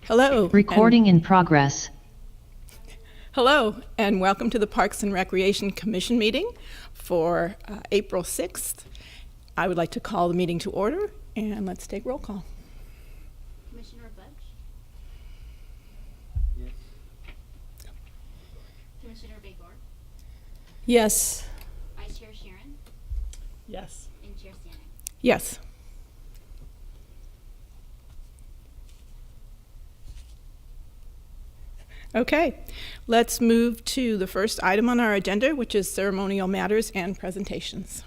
Hello. Recording in progress. Hello, and welcome to the Parks and Recreation Commission meeting for April 6th. I would like to call the meeting to order, and let's take roll call. Commissioner Budge? Yes. Commissioner Begor? Yes. Vice Chair Sharon? Yes. And Chair Stanek? Yes. Okay, let's move to the first item on our agenda, which is ceremonial matters and presentations.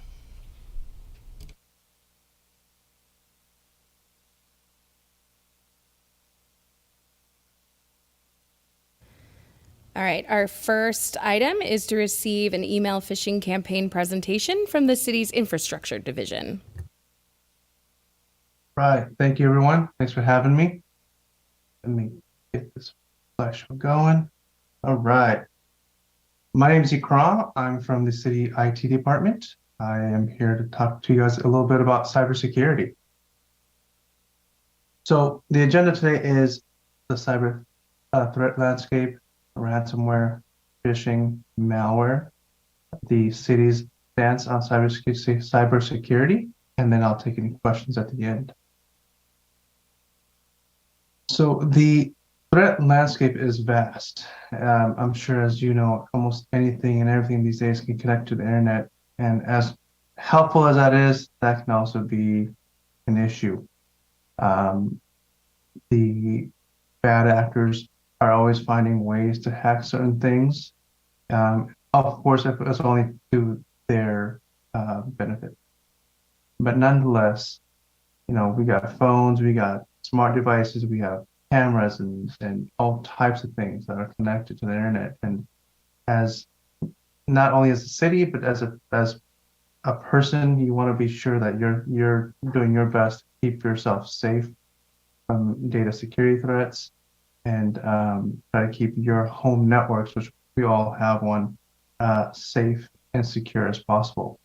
All right, our first item is to receive an email phishing campaign presentation from the city's infrastructure division. Right. Thank you, everyone. Thanks for having me. Let me get this slideshow going. All right. My name is Ikram. I'm from the city IT department. I am here to talk to you guys a little bit about cybersecurity. So the agenda today is the cyber threat landscape, ransomware, phishing, malware, the city's stance on cybersecurity, and then I'll take any questions at the end. So the threat landscape is vast. I'm sure, as you know, almost anything and everything these days can connect to the internet. And as helpful as that is, that can also be an issue. The bad actors are always finding ways to hack certain things. Of course, if it's only to their benefit. But nonetheless, you know, we got phones, we got smart devices, we have cameras and all types of things that are connected to the internet. And as not only as a city, but as a person, you want to be sure that you're doing your best to keep yourself safe from data security threats and try to keep your home networks, which we all have one, safe and secure as possible.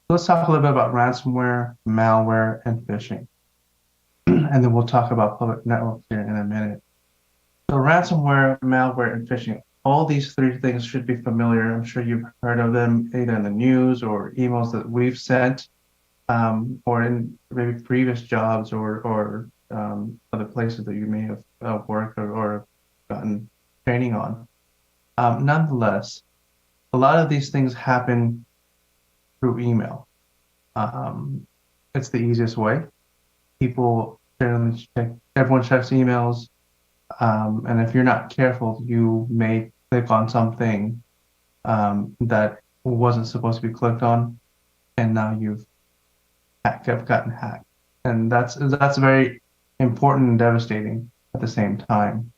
Let's talk a little bit about ransomware, malware, and phishing. And then we'll talk about public networks here in a minute. So ransomware, malware, and phishing, all these three things should be familiar. I'm sure you've heard of them either in the news or emails that we've sent, or in maybe previous jobs or other places that you may have worked or gotten training on. Nonetheless, a lot of these things happen through email. It's the easiest way. People generally everyone checks emails, and if you're not careful, you may click on something that wasn't supposed to be clicked on, and now you've gotten hacked. And that's very important and devastating at the same time.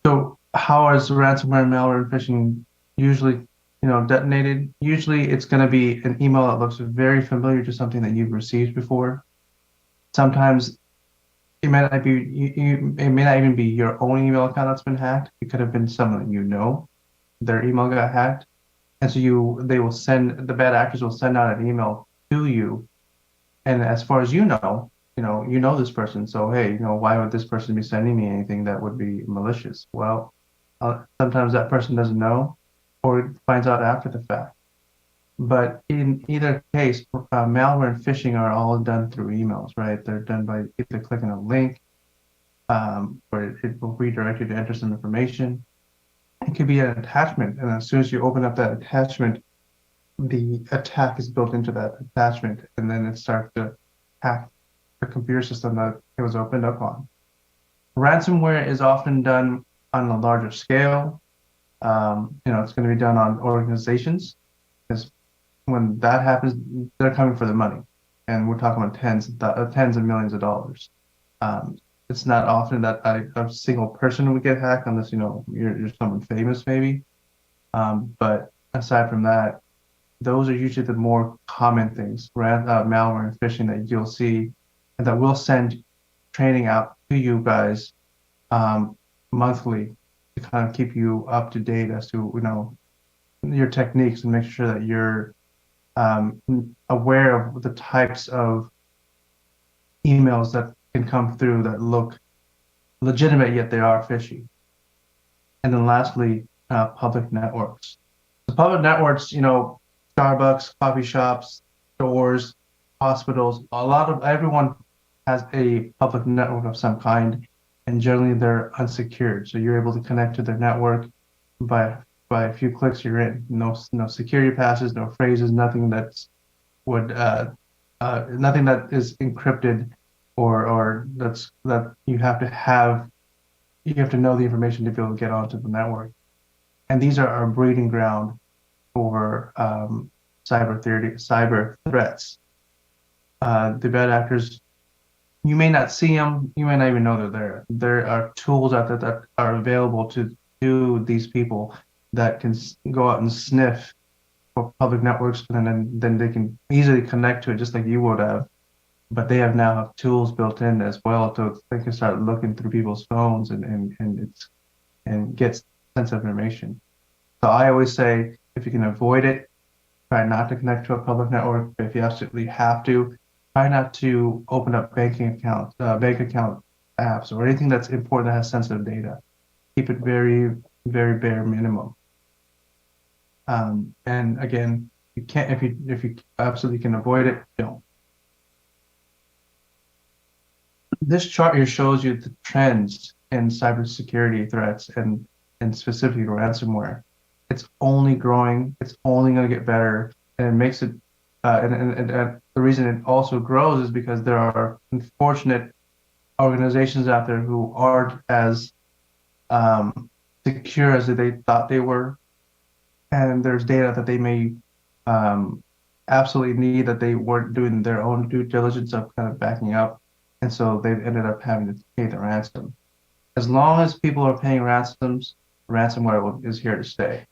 So how is ransomware, malware, and phishing usually detonated? Usually it's going to be an email that looks very familiar to something that you've received before. Sometimes it may not even be your own email account that's been hacked. It could have been someone that you know, their email got hacked. And so the bad actors will send out an email to you. And as far as you know this person. So, hey, why would this person be sending me anything that would be malicious? Well, sometimes that person doesn't know or finds out after the fact. But in either case, malware and phishing are all done through emails, right? They're done by either clicking a link, where it will redirect you to enter some information. It could be an attachment, and as soon as you open up that attachment, the attack is built into that attachment, and then it starts to hack the computer system that it was opened up on. Ransomware is often done on a larger scale. It's going to be done on organizations, because when that happens, they're coming for the money, and we're talking about tens of millions of dollars. It's not often that a single person would get hacked, unless you're someone famous, maybe. But aside from that, those are usually the more common things, malware and phishing, that you'll see, and that we'll send training out to you guys monthly to kind of keep you up to date as to your techniques and make sure that you're aware of the types of emails that can come through that look legitimate, yet they are fishy. And then lastly, public networks. The public networks, Starbucks, coffee shops, stores, hospitals, everyone has a public network of some kind, and generally they're unsecured. So you're able to connect to their network by a few clicks, you're in. No security passes, no phrases, nothing that's nothing that is encrypted or that you have to know the information to be able to get onto the network. And these are our breeding ground for cyber threats. The bad actors, you may not see them, you may not even know they're there. There are tools out there that are available to these people that can go out and sniff for public networks, and then they can easily connect to it just like you would have. But they now have tools built in as well, so they can start looking through people's phones and get sensitive information. So I always say, if you can avoid it, try not to connect to a public network. But if you absolutely have to, try not to open up bank account apps or anything that's important that has sensitive data. Keep it very, very bare minimum. And again, you can't if you absolutely can avoid it, don't. This chart here shows you the trends in cybersecurity threats and specifically ransomware. It's only growing. It's only going to get better, and it makes it. And the reason it also grows is because there are unfortunate organizations out there who aren't as secure as they thought they were, and there's data that they may absolutely need that they weren't doing their own due diligence of kind of backing up, and so they've ended up having to pay the ransom. As long as people are paying ransoms, ransomware is here to stay.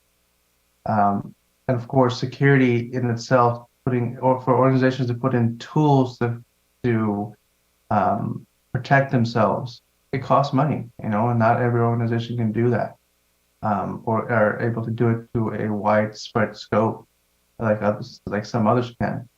And of course, security in itself, for organizations to put in tools to protect themselves, it costs money, and not every organization can do that, or are able to do it to a widespread scope like some others can.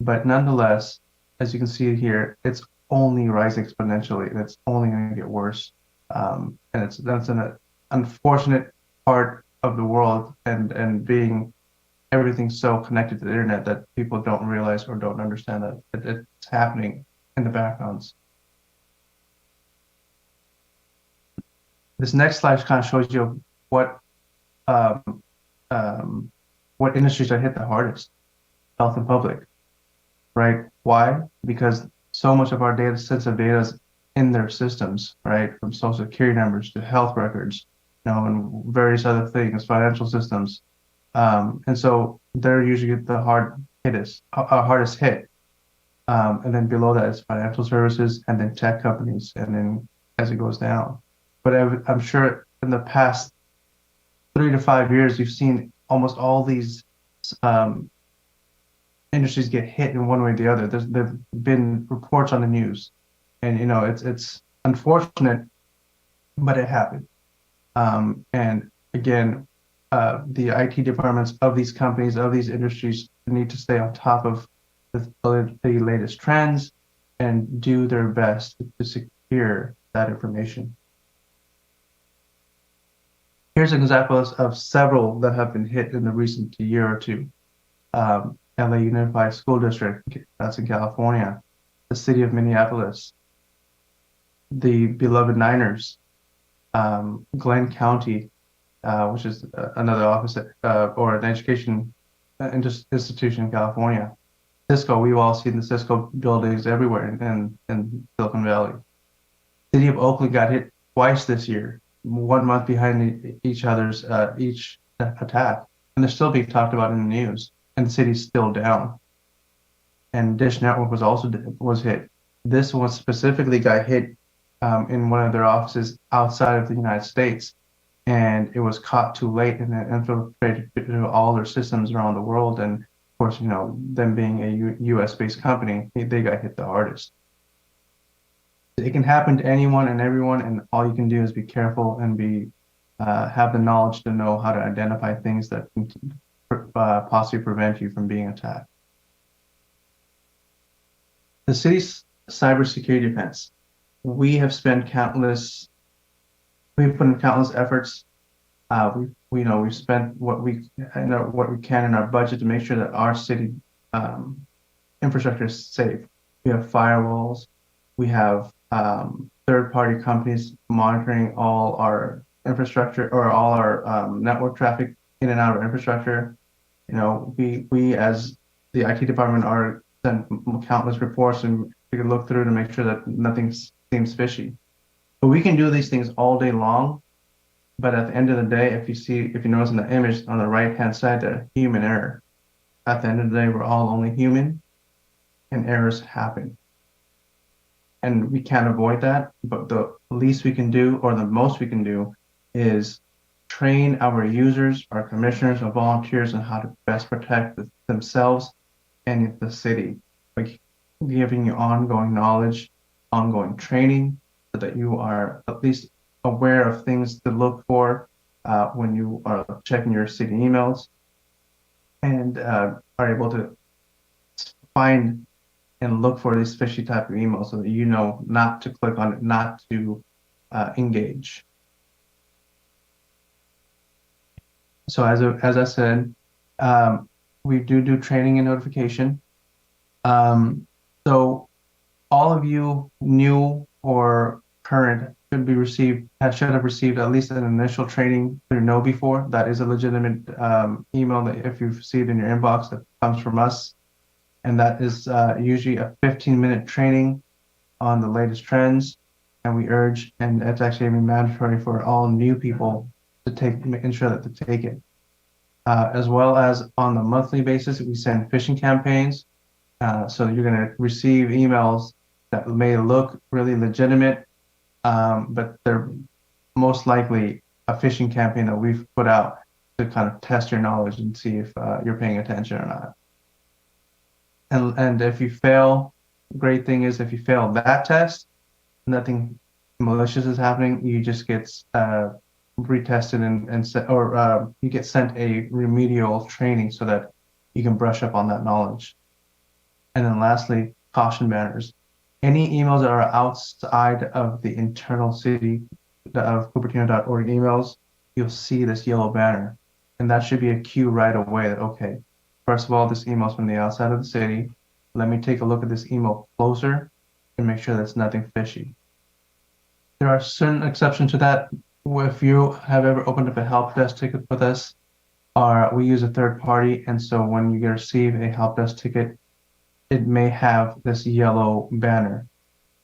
But nonetheless, as you can see here, it's only rising exponentially, and it's only going to get worse. And that's an unfortunate part of the world, and being everything so connected to the internet that people don't realize or don't understand that it's happening in the backgrounds. This next slide kind of shows you what industries are hit the hardest. Health and public, right? Why? Because so much of our sensitive data is in their systems, right? From social security numbers to health records, and various other things, financial systems. And so they're usually the hardest hit. And then below that is financial services, and then tech companies, and then as it goes down. But I'm sure in the past 3 to 5 years, you've seen almost all these industries get hit in one way or the other. There've been reports on the news, and it's unfortunate, but it happened. And again, the IT departments of these companies, of these industries, need to stay on top of the latest trends and do their best to secure that information. Here's an example of several that have been hit in the recent year or two. LA Unified School District, that's in California, the city of Minneapolis, the beloved Niners, Glenn County, which is another office or an education institution in California. Cisco, we've all seen the Cisco buildings everywhere in Silicon Valley. City of Oakland got hit twice this year, 1 month behind each other's each attack, and they're still being talked about in the news, and the city's still down. And Dish Network was hit. This one specifically got hit in one of their offices outside of the United States, and it was caught too late, and it infiltrated all their systems around the world. And of course, them being a U.S.-based company, they got hit the hardest. It can happen to anyone and everyone, and all you can do is be careful and have the knowledge to know how to identify things that can possibly prevent you from being attacked. The city's cybersecurity events. We've put in countless efforts. We've spent what we can in our budget to make sure that our city infrastructure is safe. We have firewalls. We have third-party companies monitoring all our infrastructure or all our network traffic in and out of infrastructure. We as the IT department are sent countless reports, and we can look through to make sure that nothing seems fishy. But we can do these things all day long. But at the end of the day, if you notice in the image on the right-hand side, the human error. At the end of the day, we're all only human, and errors happen. And we can't avoid that. But the least we can do, or the most we can do, is train our users, our commissioners, our volunteers on how to best protect themselves and the city, like giving you ongoing knowledge, ongoing training, so that you are at least aware of things to look for when you are checking your city emails, and are able to find and look for these fishy type of emails so that you know not to click on it, not to engage. So as I said, we do training and notification. So all of you new or current should have received at least an initial training through Know Before. That is a legitimate email that if you've received in your inbox that comes from us. And that is usually a 15-minute training on the latest trends. And we urge, and it's actually mandatory for all new people to ensure that they take it. As well as on the monthly basis, we send phishing campaigns. So you're going to receive emails that may look really legitimate, but they're most likely a phishing campaign that we've put out to kind of test your knowledge and see if you're paying attention or not. And if you fail, great thing is if you fail that test, nothing malicious is happening. You just get retested or you get sent a remedial training so that you can brush up on that knowledge. And then lastly, caution banners. Any emails that are outside of the internal city of Cupertino.org emails, you'll see this yellow banner. And that should be a cue right away that, okay, first of all, this email is from the outside of the city. Let me take a look at this email closer and make sure there's nothing fishy. There are certain exceptions to that. If you have ever opened up a help desk ticket with us, we use a third party, and so when you receive a help desk ticket, it may have this yellow banner.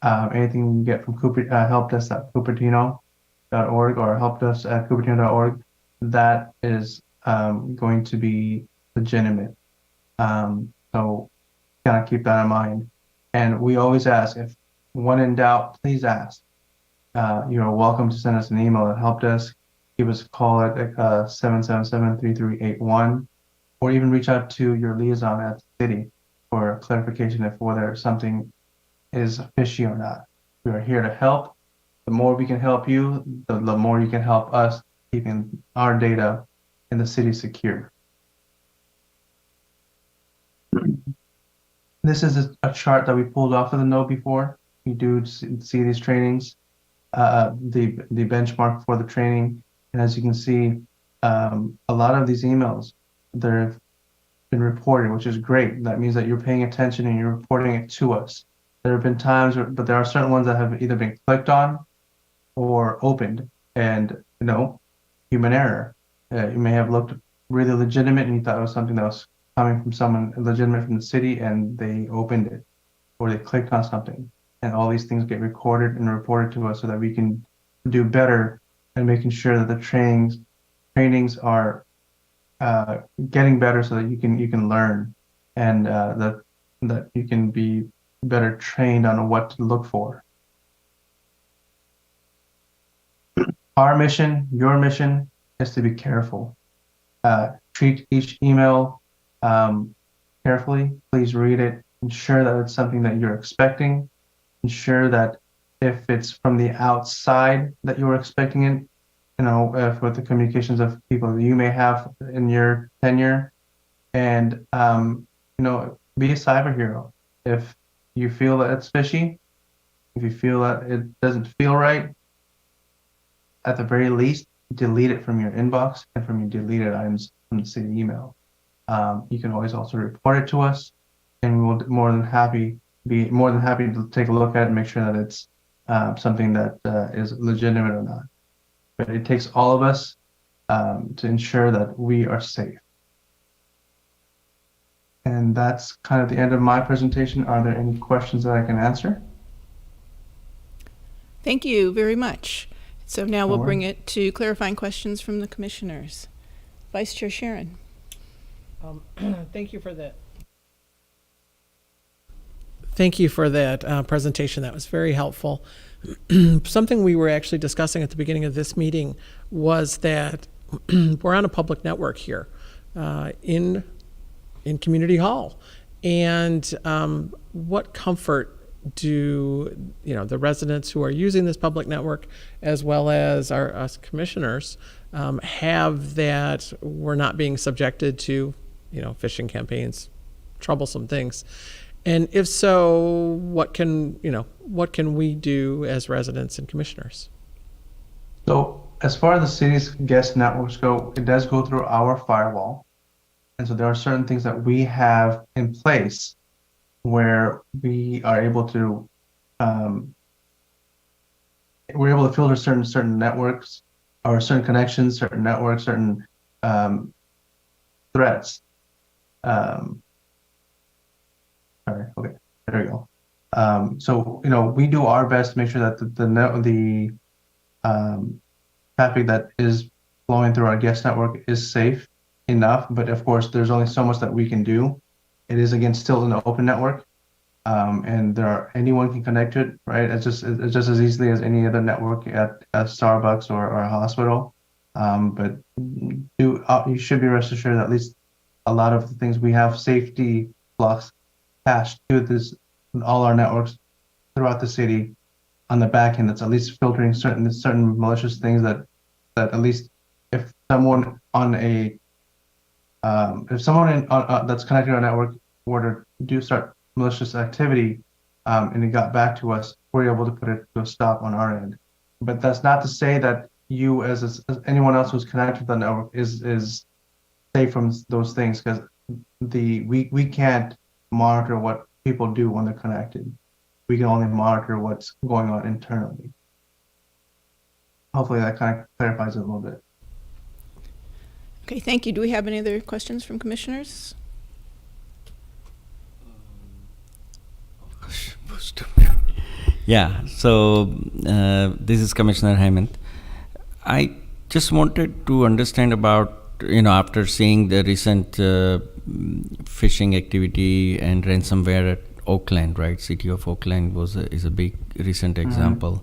Anything you get from helpdesk.cupertino.org or helpdesk@cupertino.org, that is going to be legitimate. So kind of keep that in mind. And we always ask, if when in doubt, please ask. You are welcome to send us an email at helpdesk, give us a call at 777-3381, or even reach out to your liaison at the city for clarification of whether something is fishy or not. We are here to help. The more we can help you, the more you can help us keeping our data in the city secure. This is a chart that we pulled off of the Know Before. You do see these trainings, the benchmark for the training. And as you can see, a lot of these emails, they've been reported, which is great. That means that you're paying attention and you're reporting it to us. There have been times, but there are certain ones that have either been clicked on or opened, and human error. You may have looked really legitimate and you thought it was something that was coming from someone legitimate from the city, and they opened it or they clicked on something, and all these things get recorded and reported to us so that we can do better and making sure that the trainings are getting better so that you can learn, and that you can be better trained on what to look for. Our mission, your mission, is to be careful. Treat each email carefully. Please read it. Ensure that it's something that you're expecting. Ensure that if it's from the outside that you were expecting it, with the communications of people that you may have in your tenure, and be a cyber hero. If you feel that it's fishy, if you feel that it doesn't feel right, at the very least, delete it from your inbox and from your deleted items from the city email. You can always also report it to us, and we will be more than happy to take a look at it and make sure that it's something that is legitimate or not. But it takes all of us to ensure that we are safe. And that's kind of the end of my presentation. Are there any questions that I can answer? Thank you very much. So now we'll Sure. bring it to clarifying questions from the commissioners. Vice Chair Sharon. Thank you for that. Thank you for that presentation. That was very helpful. Something we were actually discussing at the beginning of this meeting was that we're on a public network here in Community Hall, and what comfort do the residents who are using this public network, as well as us commissioners, have that we're not being subjected to phishing campaigns, troublesome things? And if so, what can we do as residents and commissioners? So as far as the city's guest networks go, it does go through our firewall. And so there are certain things that we have in place where we are able to filter certain networks or certain connections, certain networks, certain threats. Sorry, okay, there we go. So we do our best to make sure that the traffic that is flowing through our guest network is safe enough, but of course there's only so much that we can do. It is again still an open network, and anyone can connect to it, right? It's just as easily as any other network at a Starbucks or a hospital. But you should be rest assured that at least a lot of the things we have safety blocks attached to all our networks throughout the city on the back end. That's at least filtering certain malicious things that at least if someone that's connected to our network were to start malicious activity, and it got back to us, we're able to put it to a stop on our end. But that's not to say that you, as anyone else who's connected to the network, is safe from those things, because we can't monitor what people do when they're connected. We can only monitor what's going on internally. Hopefully that kind of clarifies it a little bit. Okay, thank you. Do we have any other questions from commissioners? Yeah, so this is Commissioner Hemant. I just wanted to understand about, after seeing the recent phishing activity and ransomware at Oakland, right? City of Oakland is a big recent example.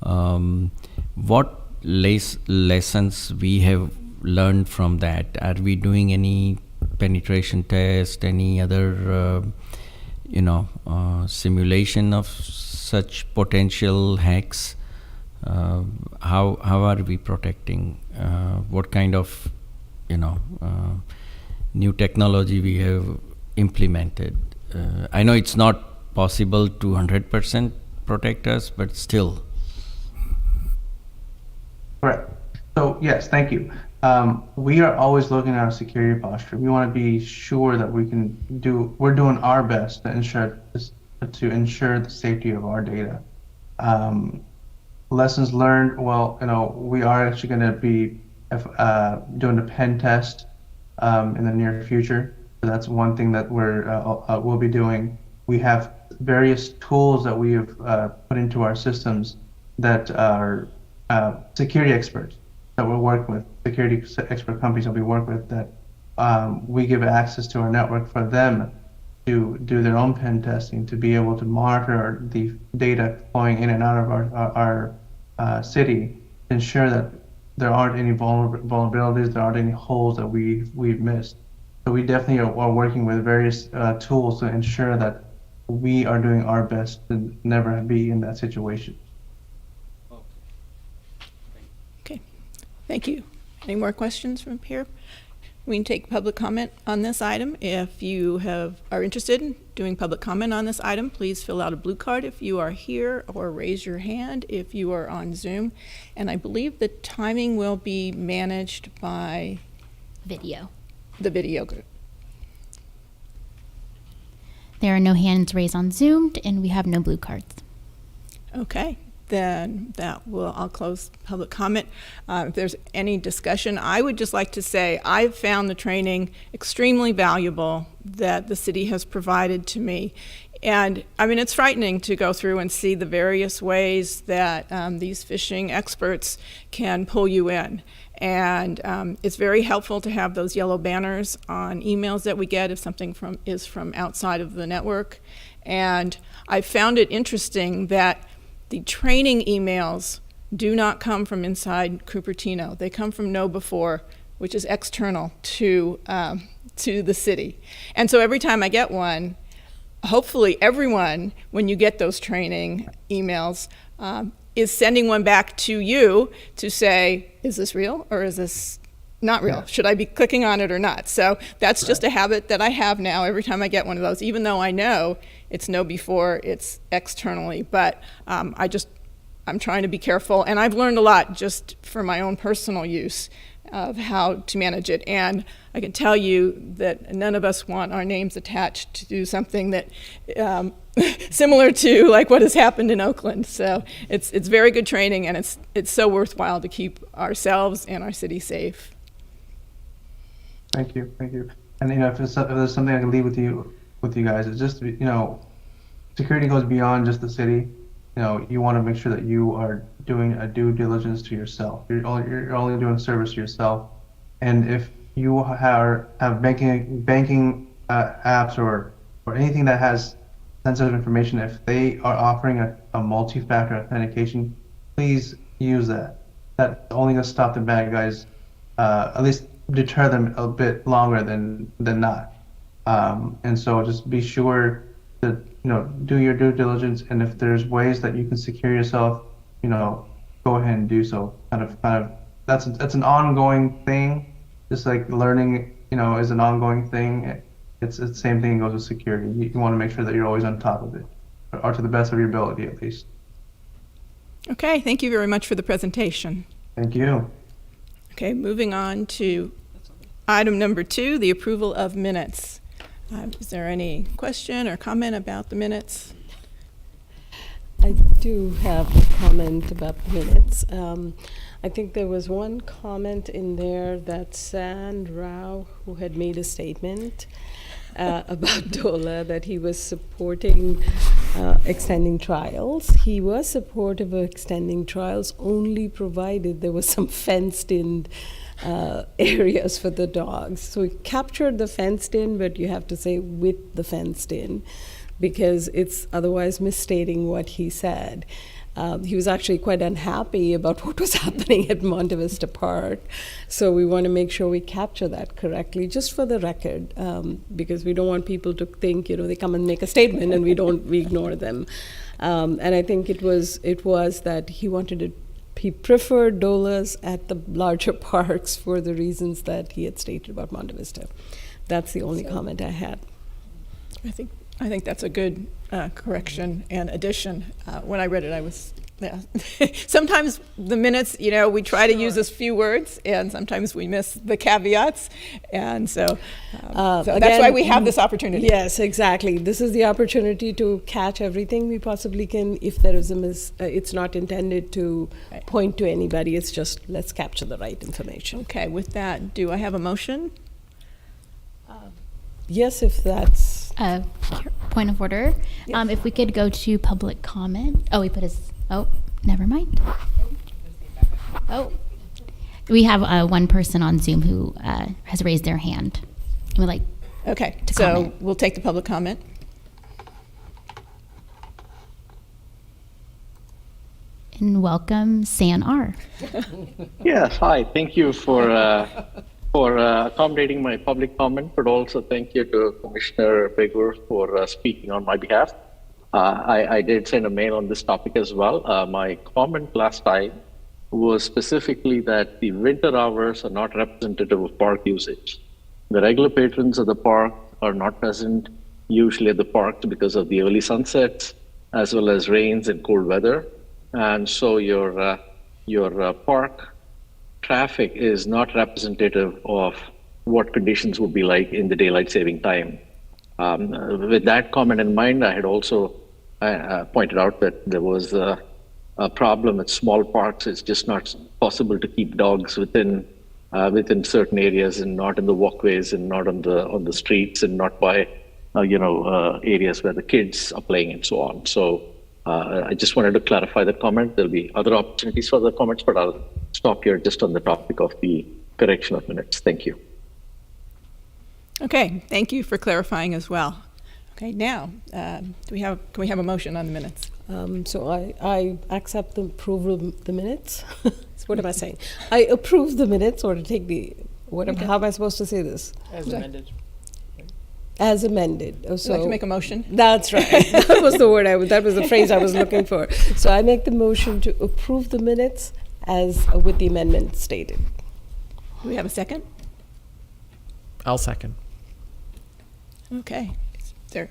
What lessons we have learned from that? Are we doing any penetration test, any other simulation of such potential hacks? How are we protecting? What kind of new technology we have implemented? I know it's not possible to 100% protect us, but still. Correct. So yes, thank you. We are always looking at our security posture. We want to be sure that we're doing our best to ensure the safety of our data. Lessons learned. Well, we are actually going to be doing a pen test in the near future. So that's one thing that we'll be doing. We have various tools that we have put into our systems that are security experts that we'll work with, security expert companies that we work with, that we give access to our network for them to do their own pen testing, to be able to monitor the data flowing in and out of our city, ensure that there aren't any vulnerabilities, there aren't any holes that we've missed. So we definitely are working with various tools to ensure that we are doing our best to never be in that situation. Okay, thank you. Any more questions from here? we can take public comment on this item. If you are interested in doing public comment on this item, please fill out a blue card if you are here, or raise your hand if you are on Zoom. And I believe the timing will be managed by Video. the video group. There are no hands raised on Zoom, and we have no blue cards. Okay, then I'll close public comment. If there's any discussion, I would just like to say I've found the training extremely valuable that the city has provided to me. And I mean, it's frightening to go through and see the various ways that these phishing experts can pull you in. And it's very helpful to have those yellow banners on emails that we get if something is from outside of the network. And I found it interesting that the training emails do not come from inside Cupertino. They come from KnowBe4, which is external to the city. And so every time I get one, hopefully everyone, when you get those training emails, is sending one back to you to say, is this real or is this not real? Yeah. Should I be clicking on it or not? So that's just a habit that I have now every time I get one of those, even though I know it's KnowBe4, it's externally. But I'm trying to be careful, and I've learned a lot just for my own personal use of how to manage it. And I can tell you that none of us want our names attached to do something that similar to like what has happened in Oakland. So it's very good training, and it's so worthwhile to keep ourselves and our city safe. Thank you. And if there's something I can leave with you guys, it's just security goes beyond just the city. You want to make sure that you are doing a due diligence to yourself. You're only doing service to yourself. And if you have banking apps or anything that has sensitive information, if they are offering a multi-factor authentication, please use that. That's only going to stop the bad guys, at least deter them a bit longer than not. And so just be sure to do your due diligence, and if there's ways that you can secure yourself, go ahead and do so. Kind of that's an ongoing thing. Just like learning, is an ongoing thing. It's the same thing goes with security. You want to make sure that you're always on top of it, or to the best of your ability at least. Okay, thank you very much for the presentation. Thank you. Okay, moving on to item number 2, the approval of minutes. Is there any question or comment about the minutes? I do have a comment about the minutes. I think there was one comment in there that San Rao, who had made a statement about DOLA, that he was supporting extending trials. He was supportive of extending trials only provided there was some fenced-in areas for the dogs. So we captured the fenced in, but you have to say with the fenced in, because it's otherwise misstating what he said. He was actually quite unhappy about what was happening at Monte Vista Park. So we want to make sure we capture that correctly, just for the record, because we don't want people to think, they come and make a statement and we ignore them. And I think it was that he preferred DOLAs at the larger parks for the reasons that he had stated about Monte Vista. That's the only comment I had. I think that's a good correction and addition. When I read it, I was, yeah. Sometimes the minutes, we try to use as few words, and sometimes we miss the caveats. And so that's again, why we have this opportunity. Yes, exactly. This is the opportunity to catch everything we possibly can. If there is it's not intended to point to anybody. It's just, let's capture the right information. Okay, with that, do I have a motion? Yes, if that's... Point of order. Yes. If we could go to public comment. Oh, never mind. Oh, we have one person on Zoom who has raised their hand. Would like Okay, to so comment. we'll take the public comment. And welcome, San R. Yes, hi. Thank you for accommodating my public comment, but also thank you to Commissioner Begor for speaking on my behalf. I did send a mail on this topic as well. My comment last time was specifically that the winter hours are not representative of park usage. The regular patrons of the park are not present usually at the park because of the early sunsets as well as rains and cold weather. And so your park traffic is not representative of what conditions would be like in the daylight saving time. With that comment in mind, I had also pointed out that there was a problem at small parks. It's just not possible to keep dogs within certain areas and not in the walkways and not on the streets and not by areas where the kids are playing and so on. So I just wanted to clarify that comment. There'll be other opportunities for other comments, but I'll stop here just on the topic of the correction of minutes. Thank you. Okay, thank you for clarifying as well. Okay, now, can we have a motion on the minutes? So I accept the approval of the minutes. So what am I saying? I approve the minutes, or to take the, how am I supposed to say this? As amended. As amended. Oh, Would you like to make a motion? That's right. That was the word that was the phrase I was looking for. So I make the motion to approve the minutes as with the amendment stated. Do we have a second? I'll second. Okay. Is there?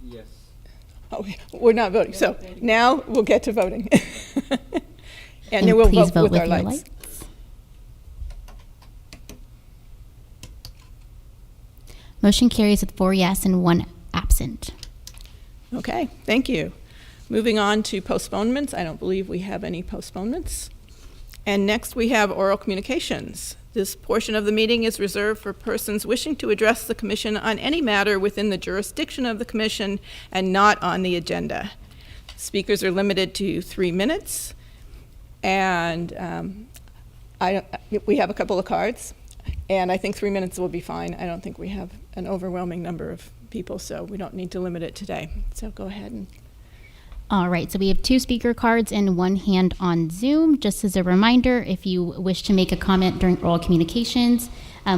Yes. Oh, we're not voting. So now we'll get to voting. And then we'll please vote vote with our your lights. Motion carries with 4 yes and 1 absent. Okay, thank you. Moving on to postponements. I don't believe we have any postponements. And next we have oral communications. This portion of the meeting is reserved for persons wishing to address the commission on any matter within the jurisdiction of the commission and not on the agenda. Speakers are limited to 3 minutes. And we have a couple of cards, and I think 3 minutes will be fine. I don't think we have an overwhelming number of people, so we don't need to limit it today. So go ahead and. All right, so we have 2 speaker cards and 1 hand on Zoom. Just as a reminder, if you wish to make a comment during oral communications,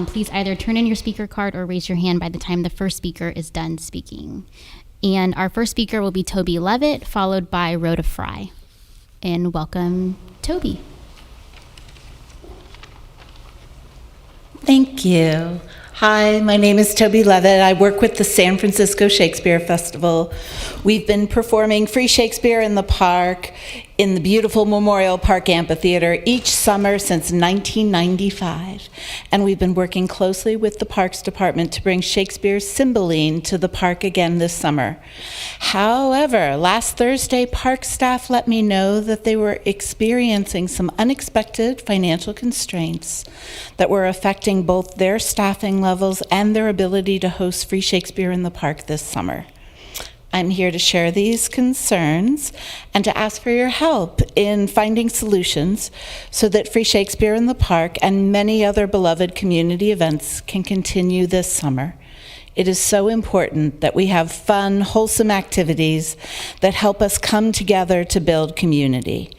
please either turn in your speaker card or raise your hand by the time the first speaker is done speaking. And our first speaker will be Toby Levitt, followed by Rhoda Fry. And welcome, Toby. Thank you. Hi, my name is Toby Levitt. I work with the San Francisco Shakespeare Festival. We've been performing free Shakespeare in the park in the beautiful Memorial Park Amphitheater each summer since 1995. And we've been working closely with the Parks Department to bring Shakespeare's Cymbeline to the park again this summer. However, last Thursday, park staff let me know that they were experiencing some unexpected financial constraints that were affecting both their staffing levels and their ability to host free Shakespeare in the park this summer. I'm here to share these concerns and to ask for your help in finding solutions so that Free Shakespeare in the Park and many other beloved community events can continue this summer. It is so important that we have fun, wholesome activities that help us come together to build community.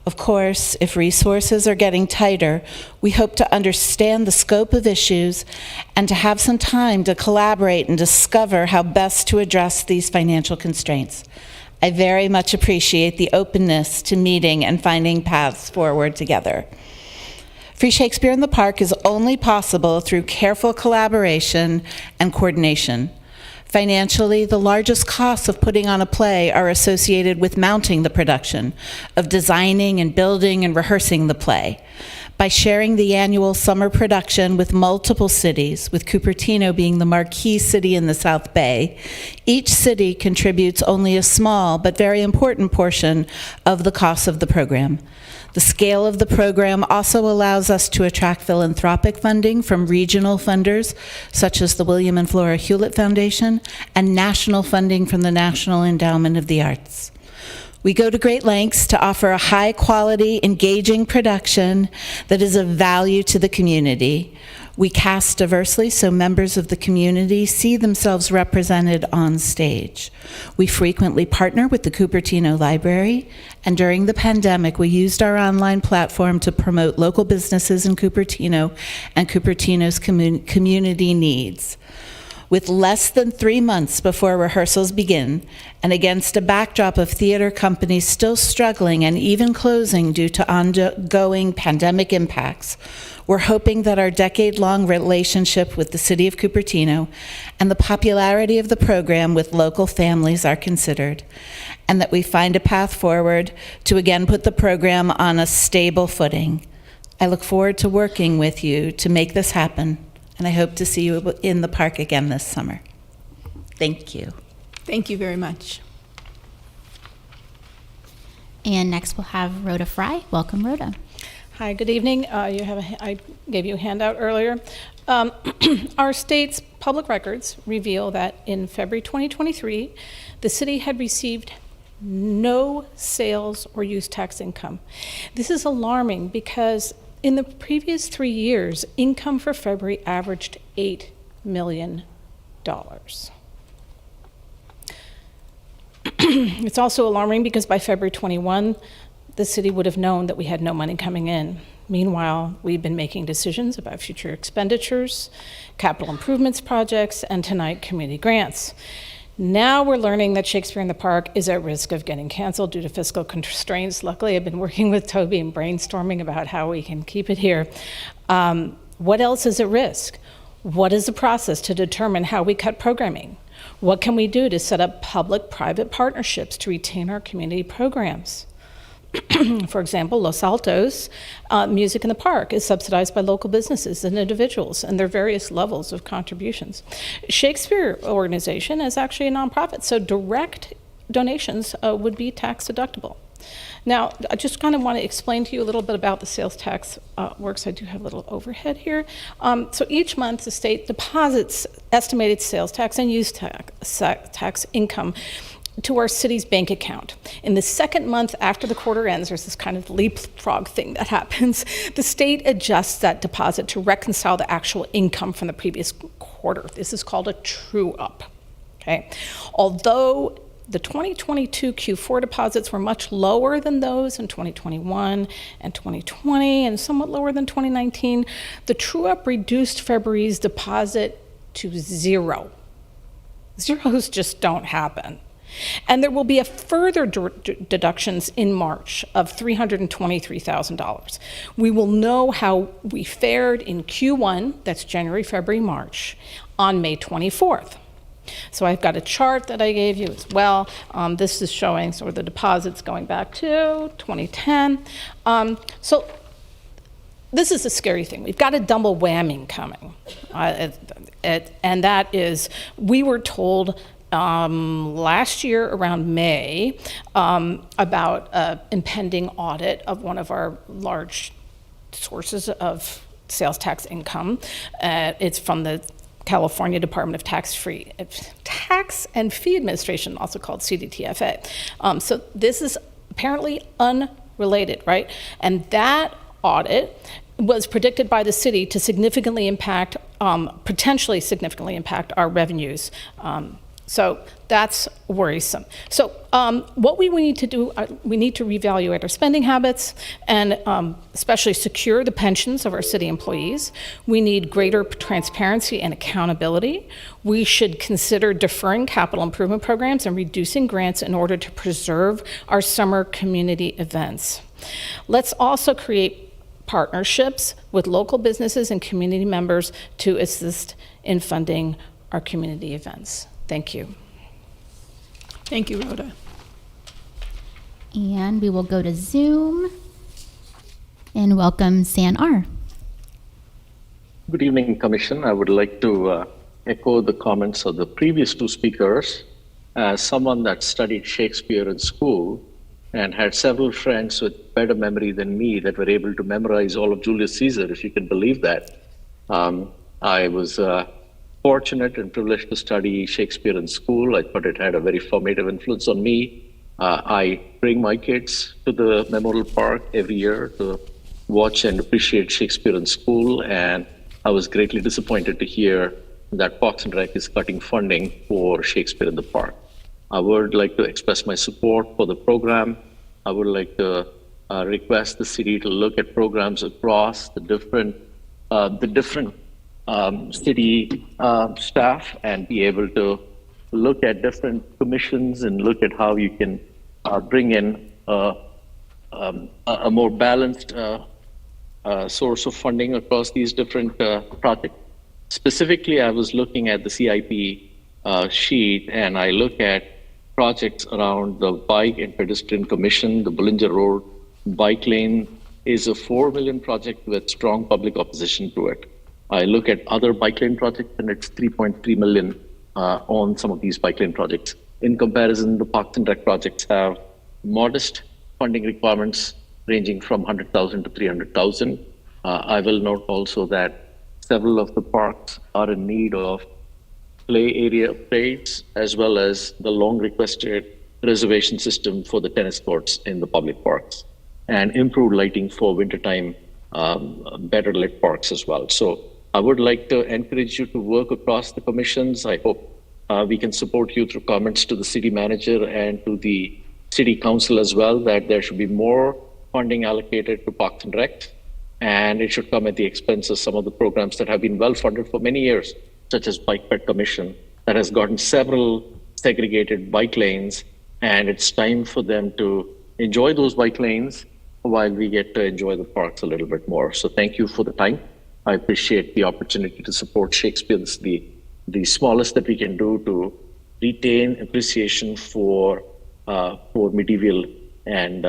Of course, if resources are getting tighter, we hope to understand the scope of issues and to have some time to collaborate and discover how best to address these financial constraints. I very much appreciate the openness to meeting and finding paths forward together. Free Shakespeare in the Park is only possible through careful collaboration and coordination. Financially, the largest costs of putting on a play are associated with mounting the production, of designing and building and rehearsing the play. By sharing the annual summer production with multiple cities, with Cupertino being the marquee city in the South Bay, each city contributes only a small but very important portion of the cost of the program. The scale of the program also allows us to attract philanthropic funding from regional funders, such as the William and Flora Hewlett Foundation, and national funding from the National Endowment of the Arts. We go to great lengths to offer a high-quality, engaging production that is of value to the community. We cast diversely so members of the community see themselves represented on stage. We frequently partner with the Cupertino Library, and during the pandemic, we used our online platform to promote local businesses in Cupertino and Cupertino's community needs. With less than 3 months before rehearsals begin, and against a backdrop of theater companies still struggling and even closing due to ongoing pandemic impacts, we're hoping that our decade-long relationship with the City of Cupertino and the popularity of the program with local families are considered, and that we find a path forward to again put the program on a stable footing. I look forward to working with you to make this happen, and I hope to see you in the park again this summer. Thank you. Thank you very much. And next we'll have Rhoda Fry. Welcome, Rhoda. Hi, good evening. I gave you a handout earlier. Our state's public records reveal that in February 2023, the city had received no sales or use tax income. This is alarming because in the previous 3 years, income for February averaged $8 million. It's also alarming because by February 21, the city would have known that we had no money coming in. Meanwhile, we've been making decisions about future expenditures, capital improvements projects, and tonight, community grants. Now we're learning that Shakespeare in the Park is at risk of getting canceled due to fiscal constraints. Luckily, I've been working with Toby and brainstorming about how we can keep it here. What else is at risk? What is the process to determine how we cut programming? What can we do to set up public-private partnerships to retain our community programs? For example, Los Altos Music in the Park is subsidized by local businesses and individuals and their various levels of contributions. Shakespeare Organization is actually a nonprofit, so direct donations would be tax deductible. Now, I just kind of want to explain to you a little bit about the sales tax works. I do have a little overhead here. So each month, the state deposits estimated sales tax and use tax income to our city's bank account. In the second month after the quarter ends, there's this kind of leapfrog thing that happens. The state adjusts that deposit to reconcile the actual income from the previous quarter. This is called a true-up, okay? Although the 2022 Q4 deposits were much lower than those in 2021 and 2020 and somewhat lower than 2019, the true-up reduced February's deposit to zero. Zeros just don't happen. And there will be a further deductions in March of $323,000. We will know how we fared in Q1, that's January, February, March, on May 24th. So I've got a chart that I gave you as well. This is showing sort of the deposits going back to 2010. So this is a scary thing. We've got a double whammy coming. And that is, we were told last year around May about an impending audit of one of our large sources of sales tax income. It's from the California Department of Tax and Fee Administration, also called CDTFA. So this is apparently unrelated, right? And that audit was predicted by the city to significantly impact, potentially significantly impact our revenues. So that's worrisome. So what we need to do, we need to reevaluate our spending habits and especially secure the pensions of our city employees. We need greater transparency and accountability. We should consider deferring capital improvement programs and reducing grants in order to preserve our summer community events. Let's also create partnerships with local businesses and community members to assist in funding our community events. Thank you. Thank you, Rhoda. And we will go to Zoom and welcome San R. Good evening, Commission. I would like to echo the comments of the previous two speakers. As someone that studied Shakespeare in school and had several friends with better memory than me that were able to memorize all of Julius Caesar, if you can believe that, I was fortunate and privileged to study Shakespeare in school. I thought it had a very formative influence on me. I bring my kids to the Memorial Park every year to watch and appreciate Shakespeare in school, and I was greatly disappointed to hear that Parks and Rec is cutting funding for Shakespeare in the Park. I would like to express my support for the program. I would like to request the city to look at programs across the different city staff and be able to look at different commissions and look at how you can bring in a more balanced source of funding across these different projects. Specifically, I was looking at the CIP sheet, and I look at projects around the Bike and Pedestrian Commission. The Bullinger Road bike lane is a $4 million project with strong public opposition to it. I look at other bike lane projects, and it's $3.3 million on some of these bike lane projects. In comparison, the Parks and Rec projects have modest funding requirements ranging from 100,000 to 300,000. I will note also that several of the parks are in need of play area upgrades, as well as the long requested reservation system for the tennis courts in the public parks, and improved lighting for wintertime, better lit parks as well. So I would like to encourage you to work across the commissions. I hope we can support you through comments to the city manager and to the city council as well, that there should be more funding allocated to Parks and Rec, and it should come at the expense of some of the programs that have been well funded for many years, such as Bike Ped Commission, that has gotten several segregated bike lanes, and it's time for them to enjoy those bike lanes while we get to enjoy the parks a little bit more. So thank you for the time. I appreciate the opportunity to support Shakespeare. This is the smallest that we can do to retain appreciation for medieval and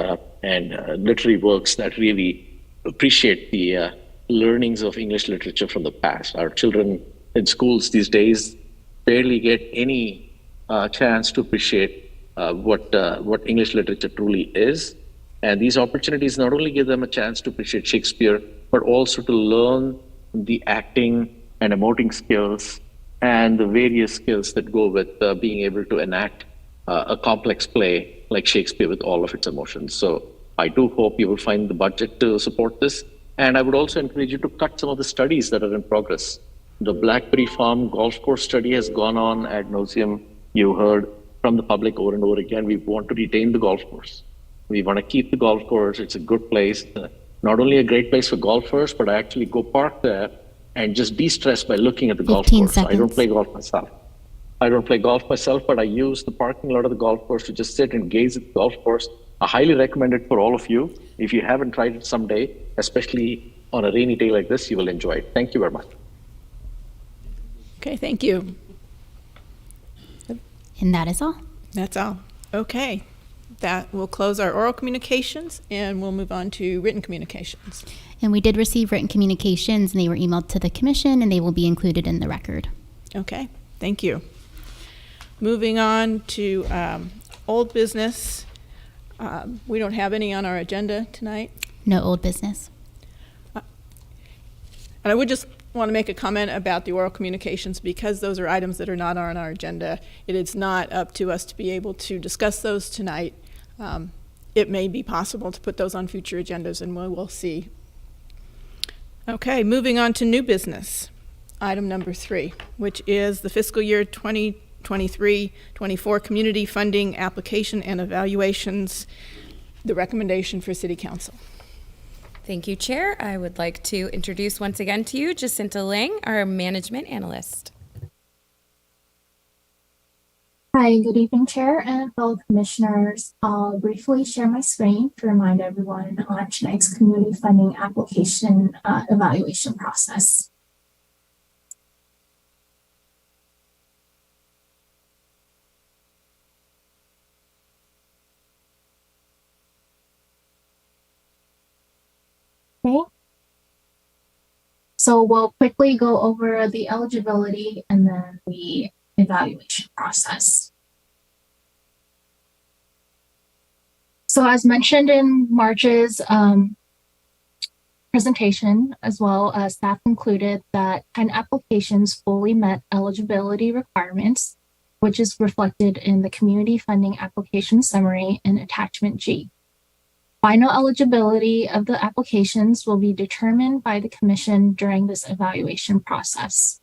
literary works that really appreciate the learnings of English literature from the past. Our children in schools these days barely get any chance to appreciate what English literature truly is. And these opportunities not only give them a chance to appreciate Shakespeare, but also to learn the acting and emoting skills and the various skills that go with being able to enact a complex play like Shakespeare with all of its emotions. So I do hope you will find the budget to support this. And I would also encourage you to cut some of the studies that are in progress. The Blackberry Farm golf course study has gone on ad nauseum. You heard from the public over and over again, we want to retain the golf course. We want to keep the golf course. It's a good place, not only a great place for golfers, but I actually go park there and just de-stress by looking at the golf course. Seconds. I don't play golf myself. But I use the parking lot of the golf course to just sit and gaze at the golf course. I highly recommend it for all of you. If you haven't tried it someday, especially on a rainy day like this, you will enjoy it. Thank you very much. Okay, thank you. And that is all. That's all. Okay. That will close our oral communications, and we'll move on to written communications. And we did receive written communications, and they were emailed to the commission, and they will be included in the record. Okay, thank you. Moving on to old business. We don't have any on our agenda tonight. No old business. And I would just want to make a comment about the oral communications, because those are items that are not on our agenda. It is not up to us to be able to discuss those tonight. It may be possible to put those on future agendas, and we'll see. Okay, moving on to new business. Item number 3, which is the fiscal year 2023-24 community funding application and evaluations, the recommendation for City Council. Thank you, Chair. I would like to introduce once again to you Jacinta Lang, our management analyst. Hi, good evening, Chair and fellow commissioners. I'll briefly share my screen to remind everyone on tonight's community funding application evaluation process. Okay. So we'll quickly go over the eligibility and then the evaluation process. So as mentioned in March's presentation, as well as staff concluded that 10 applications fully met eligibility requirements, which is reflected in the community funding application summary in attachment G. Final eligibility of the applications will be determined by the Commission during this evaluation process.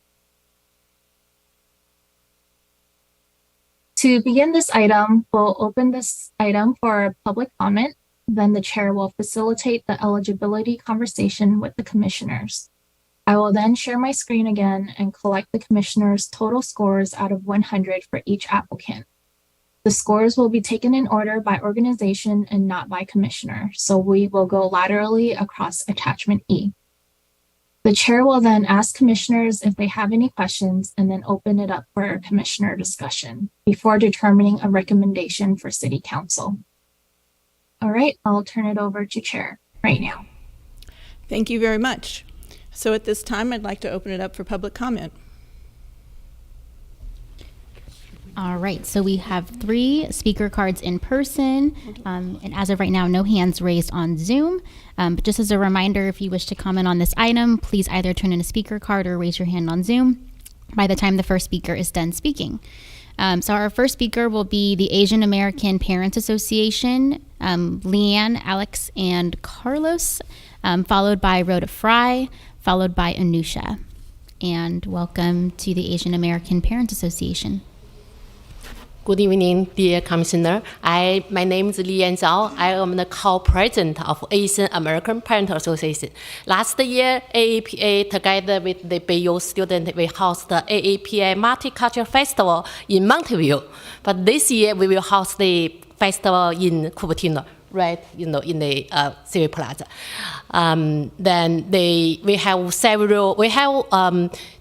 To begin this item, we'll open this item for public comment. Then the chair will facilitate the eligibility conversation with the commissioners. I will then share my screen again and collect the commissioners' total scores out of 100 for each applicant. The scores will be taken in order by organization and not by commissioner, so we will go laterally across attachment E. The chair will then ask commissioners if they have any questions and then open it up for commissioner discussion before determining a recommendation for city council. All right, I'll turn it over to chair right now. Thank you very much. So at this time, I'd like to open it up for public comment. All right, so we have 3 speaker cards in person, and as of right now, no hands raised on Zoom. But just as a reminder, if you wish to comment on this item, please either turn in a speaker card or raise your hand on Zoom by the time the first speaker is done speaking. So our first speaker will be the Asian American Parents Association, Leanne, Alex, and Carlos, followed by Rhoda Fry, followed by Anusha. And welcome to the Asian American Parents Association. Good evening, dear Commissioner. My name is Lian Zhao. I am the co-president of Asian American Parent Association. Last year, AAPA, together with the BU students, we host the AAPA Multicultural Festival in Mountain View. But this year, we will host the festival in Cupertino, right, in the City Plaza. Then we have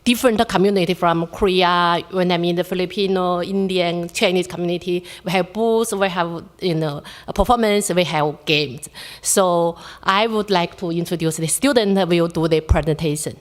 different community from Korea, the Filipino, Indian, Chinese community. We have booths, we have a performance, we have games. So I would like to introduce the student that will do the presentation.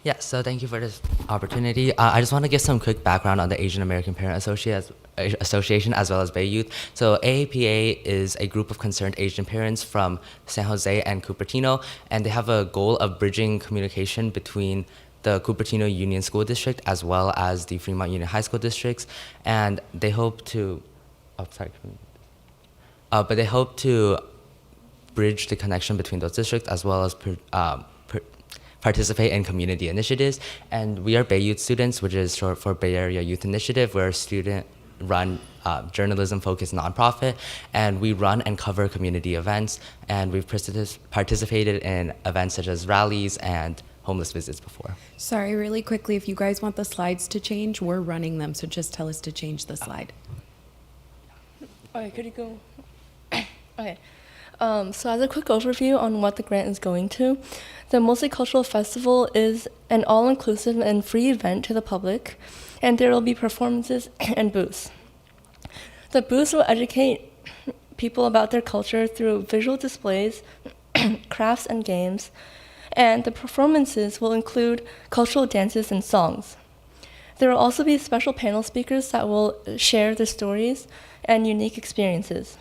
Yeah, so thank you for this opportunity. I just want to give some quick background on the Asian American Parent Association as well as Bay Youth. So AAPA is a group of concerned Asian parents from San Jose and Cupertino, and they have a goal of bridging communication between the Cupertino Union School District as well as the Fremont Union High School districts, and they hope to, but they hope to bridge the connection between those districts as well as participate in community initiatives. And we are Bay Youth students, which is short for Bay Area Youth Initiative. We're a student-run journalism-focused nonprofit, and we run and cover community events, and we've participated in events such as rallies and homeless visits before. Sorry, really quickly, if you guys want the slides to change, we're running them, so just tell us to change the slide. Okay, could you go? Okay. So as a quick overview on what the grant is going to, the Multicultural Festival is an all-inclusive and free event to the public, and there will be performances and booths. The booths will educate people about their culture through visual displays, crafts, and games, and the performances will include cultural dances and songs. There will also be special panel speakers that will share their stories and unique experiences.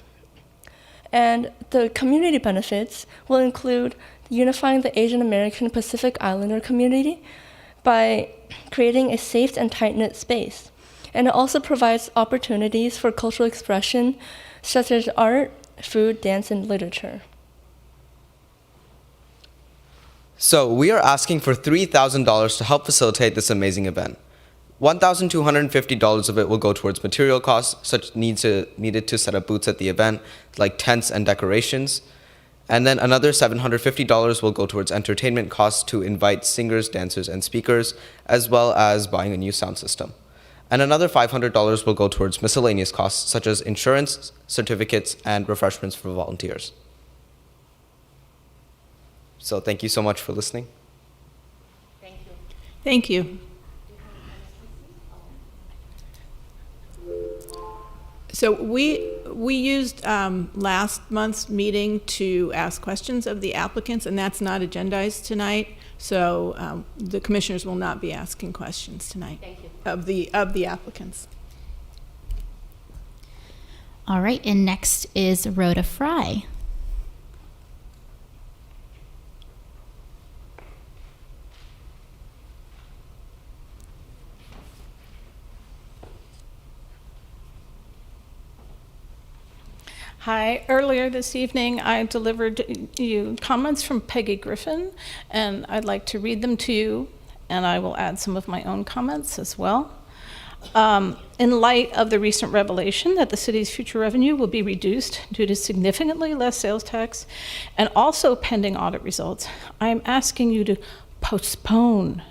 And the community benefits will include unifying the Asian American Pacific Islander community by creating a safe and tight-knit space. And it also provides opportunities for cultural expression, such as art, food, dance, and literature. So we are asking for $3,000 to help facilitate this amazing event. $1,250 of it will go towards material costs, such needed to set up booths at the event, like tents and decorations. And then another $750 will go towards entertainment costs to invite singers, dancers, and speakers, as well as buying a new sound system. And another $500 will go towards miscellaneous costs, such as insurance, certificates, and refreshments for volunteers. So thank you so much for listening. Thank you. Thank you. So we used last month's meeting to ask questions of the applicants, and that's not agendized tonight. So the commissioners will not be asking questions tonight. Thank you. of the applicants. All right, and next is Rhoda Fry. Hi, earlier this evening I delivered you comments from Peggy Griffin, and I'd like to read them to you, and I will add some of my own comments as well. In light of the recent revelation that the city's future revenue will be reduced due to significantly less sales tax and also pending audit results, I am asking you to postpone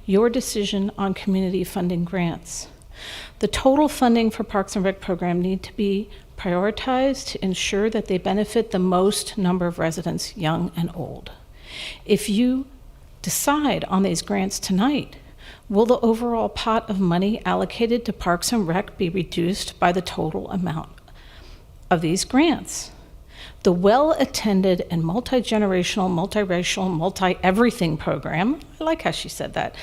your decision on community funding grants. The total funding for Parks and Rec program need to be prioritized to ensure that they benefit the most number of residents, young and old. If you decide on these grants tonight, will the overall pot of money allocated to Parks and Rec be reduced by the total amount of these grants? The well-attended and multi-generational, multiracial, multi-everything program, I like how she said that,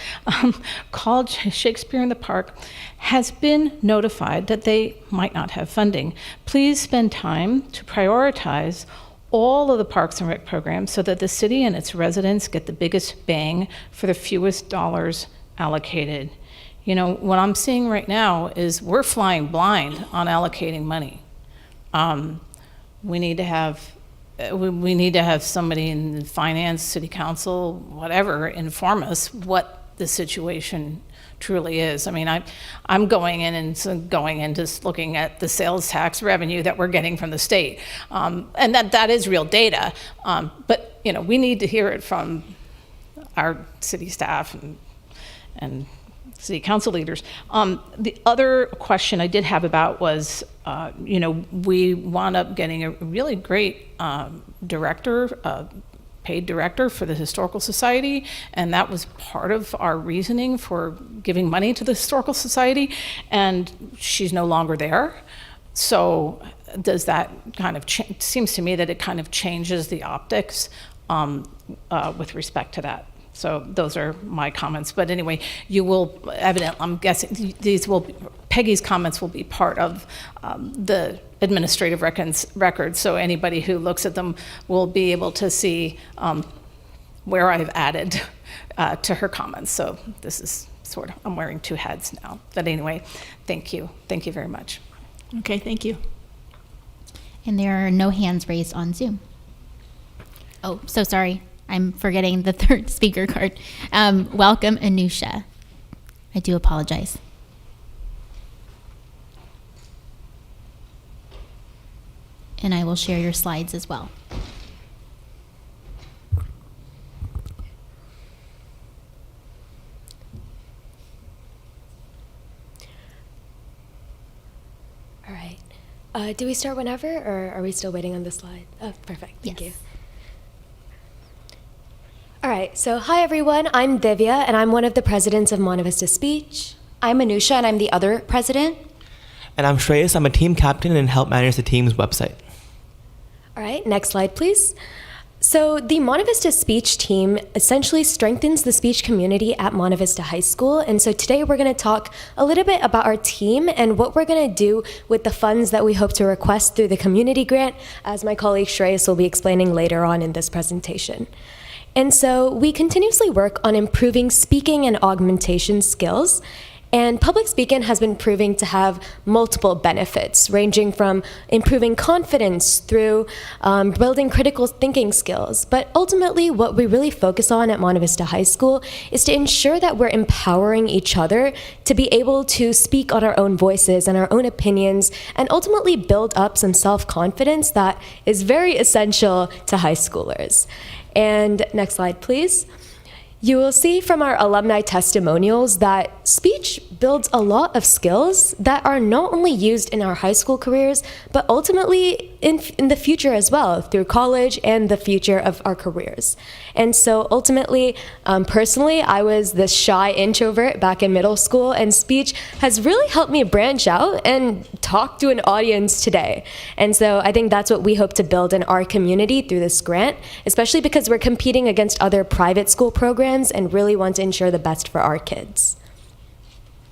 called Shakespeare in the Park, has been notified that they might not have funding. Please spend time to prioritize all of the Parks and Rec programs so that the city and its residents get the biggest bang for the fewest dollars allocated. You know, what I'm seeing right now is we're flying blind on allocating money. We need to have somebody in finance, city council, whatever, inform us what the situation truly is. I mean, I'm going in and just looking at the sales tax revenue that we're getting from the state, and that is real data. But you know, we need to hear it from our city staff and city council leaders. The other question I did have about was, you know, we wound up getting a really great paid director for the Historical Society, and that was part of our reasoning for giving money to the Historical Society, and she's no longer there. So does that kind of seems to me that it kind of changes the optics with respect to that. So those are my comments. But anyway, you will I'm guessing Peggy's comments will be part of the administrative records. So anybody who looks at them will be able to see where I've added to her comments. So this is sort of, I'm wearing two hats now. But anyway, thank you. Thank you very much. Okay, thank you. And there are no hands raised on Zoom. Oh, so sorry. I'm forgetting the third speaker card. Welcome, Anusha. I do apologize. And I will share your slides as well. All right. Do we start whenever, or are we still waiting on the slide? Oh, perfect. Thank you. All right, so hi everyone, I'm Divya and I'm one of the presidents of Monte Vista Speech. I'm Anusha and I'm the other president. And I'm Shreyas, I'm a team captain and help manage the team's website. All right, next slide please. So the Monte Vista Speech team essentially strengthens the speech community at Monte Vista High School. And so today we're gonna talk a little bit about our team and what we're gonna do with the funds that we hope to request through the community grant, as my colleague Shreyas will be explaining later on in this presentation. And so we continuously work on improving speaking and augmentation skills. And public speaking has been proving to have multiple benefits, ranging from improving confidence through building critical thinking skills. But ultimately, what we really focus on at Monte Vista High School is to ensure that we're empowering each other to be able to speak on our own voices and our own opinions, and ultimately build up some self-confidence that is very essential to high schoolers. And next slide, please. You will see from our alumni testimonials that speech builds a lot of skills that are not only used in our high school careers, but ultimately in the future as well, through college and the future of our careers. And so ultimately, personally, I was this shy introvert back in middle school, and speech has really helped me branch out and talk to an audience today. And so I think that's what we hope to build in our community through this grant, especially because we're competing against other private school programs and really want to ensure the best for our kids.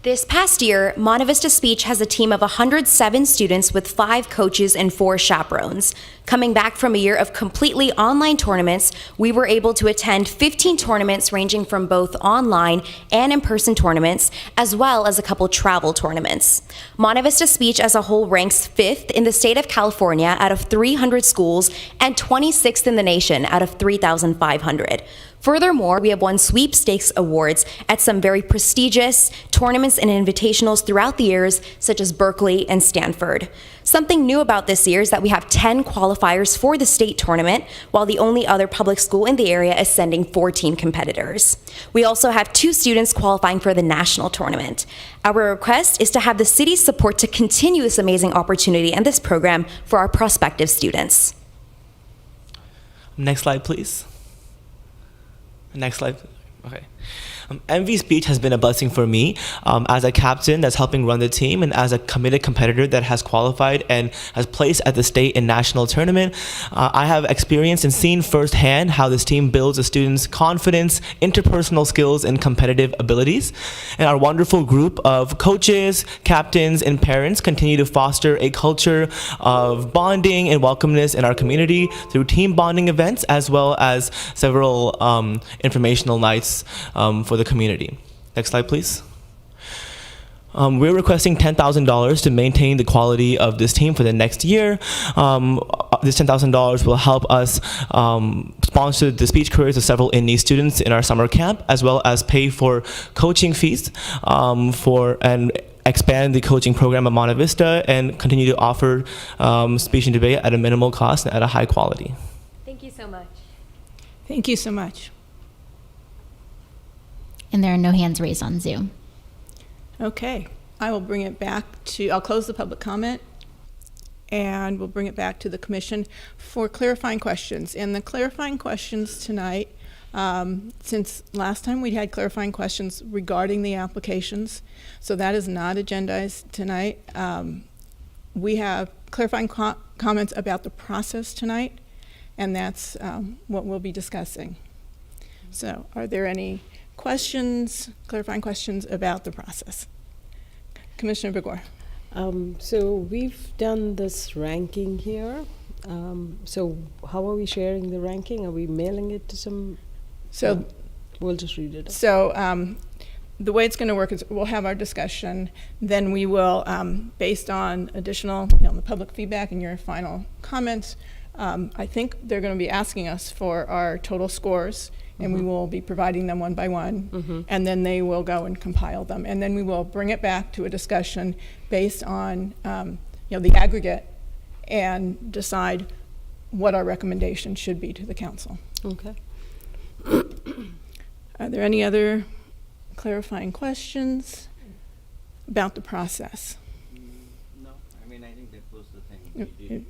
This past year, Monte Vista Speech has a team of 107 students with 5 coaches and 4 chaperones. Coming back from a year of completely online tournaments, we were able to attend 15 tournaments ranging from both online and in-person tournaments, as well as a couple travel tournaments. Monte Vista Speech as a whole ranks 5th in the state of California out of 300 schools and 26th in the nation out of 3,500. Furthermore, we have won sweepstakes awards at some very prestigious tournaments and invitationals throughout the years, such as Berkeley and Stanford. Something new about this year is that we have 10 qualifiers for the state tournament, while the only other public school in the area is sending 14 competitors. We also have 2 students qualifying for the national tournament. Our request is to have the city's support to continue this amazing opportunity and this program for our prospective students. Next slide, please. Next slide. Okay. MV Speech has been a blessing for me as a captain that's helping run the team and as a committed competitor that has qualified and has placed at the state and national tournament. I have experienced and seen firsthand how this team builds a student's confidence, interpersonal skills, and competitive abilities. And our wonderful group of coaches, captains, and parents continue to foster a culture of bonding and welcomeness in our community through team bonding events as well as several informational nights for the community. Next slide, please. We're requesting $10,000 to maintain the quality of this team for the next year. This $10,000 will help us sponsor the speech careers of several in-need students in our summer camp, as well as pay for coaching fees and expand the coaching program at Monte Vista and continue to offer speech and debate at a minimal cost and at a high quality. Thank you so much. Thank you so much. And there are no hands raised on Zoom. Okay, I will bring it back to, I'll close the public comment and we'll bring it back to the commission for clarifying questions. And the clarifying questions tonight, since last time we had clarifying questions regarding the applications, so that is not agendized tonight. We have clarifying comments about the process tonight, and that's what we'll be discussing. So are there any questions, clarifying questions about the process? Commissioner Begor. So we've done this ranking here. So how are we sharing the ranking? Are we mailing it to some? So we'll just read it. So the way it's going to work is we'll have our discussion, then we will, based on additional, the public feedback and your final comments, I think they're going to be asking us for our total scores, and we will be providing them one by one, and then they will go and compile them, and then we will bring it back to a discussion based on the aggregate and decide what our recommendation should be to the council. Okay. Are there any other clarifying questions about the process? No, I mean, I think that was the thing we did.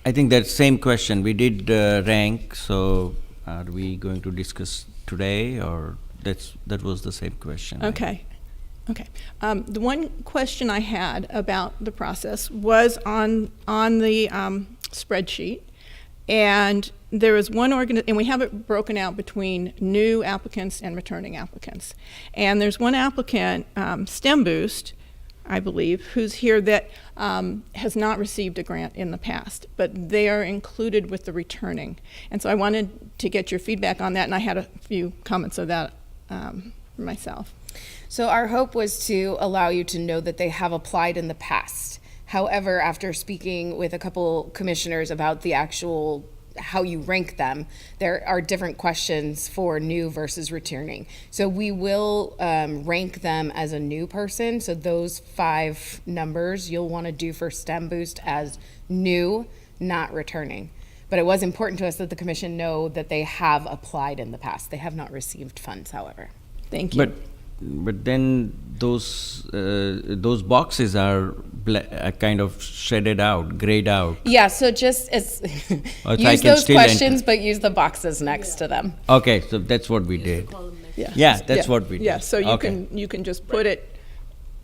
I think that same question, we did rank, so are we going to discuss today, or that was the same question? Okay. Okay. The one question I had about the process was on the spreadsheet, and there is one and we have it broken out between new applicants and returning applicants. And there's one applicant, STEM Boost, I believe, who's here that has not received a grant in the past, but they are included with the returning. And so I wanted to get your feedback on that, and I had a few comments of that for myself. So our hope was to allow you to know that they have applied in the past. However, after speaking with a couple commissioners about the actual how you rank them, there are different questions for new versus returning. So we will rank them as a new person. So those 5 numbers you'll want to do for STEM Boost as new, not returning. But it was important to us that the commission know that they have applied in the past. They have not received funds, however. Thank you. But then those boxes are kind of shaded out, grayed out. Yeah, so just use those questions, but use the boxes next to them. Okay, so that's what we did. Yeah, that's what we did. Yeah, so you can just put it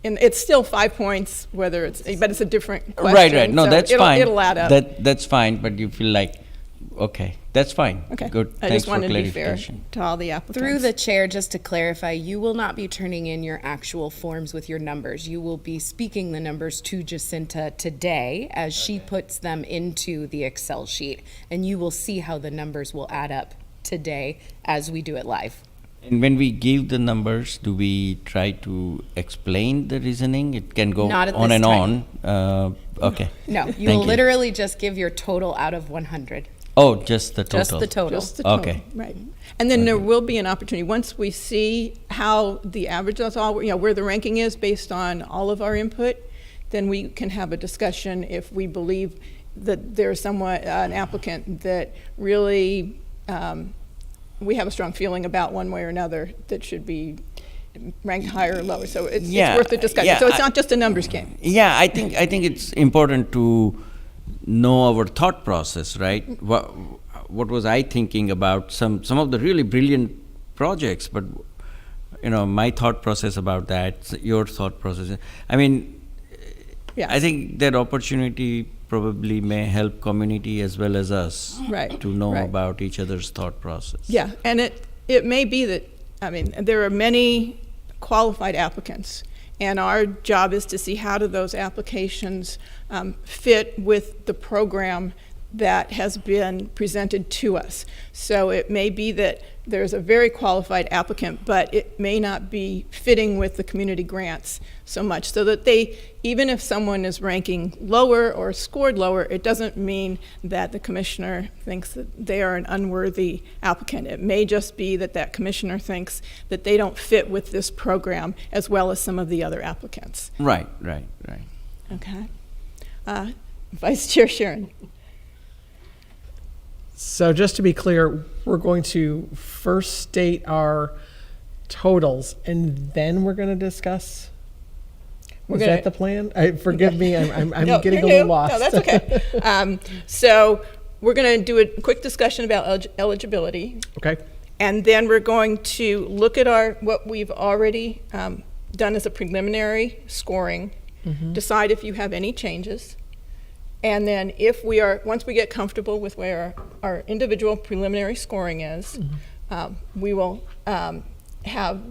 in. It's still 5 points, whether it's, but it's a different question. Right. No, so that's fine. It'll add up. That's fine, but you feel like, okay, that's fine. Okay. Good. I Thanks just wanted for to be fair clarification. to all the applicants. Through the chair, just to clarify, you will not be turning in your actual forms with your numbers. You will be speaking the numbers to Jacinta today as she puts them into the Excel sheet, and you will see how the numbers will add up today as we do it live. And when we give the numbers, do we try to explain the reasoning? It can go Not at on this and time. on. Okay. No, you Thank will literally just give your total out of 100. Oh, just the total. Just the total. Just the total, Okay. right. And then there will be an opportunity, once we see how the average is all, where the ranking is based on all of our input, then we can have a discussion if we believe that there's somewhat an applicant that really we have a strong feeling about one way or another that should be ranked higher or lower. So it's worth the discussion. Yeah, So it's not just a numbers game. Yeah, I think it's important to know our thought process, right? What was I thinking about some of the really brilliant projects, but my thought process about that, your thought process. I mean, I think that opportunity probably may help community as well as us to know about each other's thought process. Yeah, and it may be that, there are many qualified applicants, and our job is to see how do those applications fit with the program that has been presented to us. So it may be that there's a very qualified applicant, but it may not be fitting with the community grants so much, so that even if someone is ranking lower or scored lower, it doesn't mean that the commissioner thinks that they are an unworthy applicant. It may just be that commissioner thinks that they don't fit with this program as well as some of the other applicants. Right. Okay. Vice Chair Sharon. So just to be clear, we're going to first state our totals, and then we're going to discuss. Is that the plan? Forgive me, I'm getting a little lost. No, that's okay. So we're going to do a quick discussion about eligibility. Okay. And then we're going to look at what we've already done as a preliminary scoring, decide if you have any changes. And then once we get comfortable with where our individual preliminary scoring is, we will have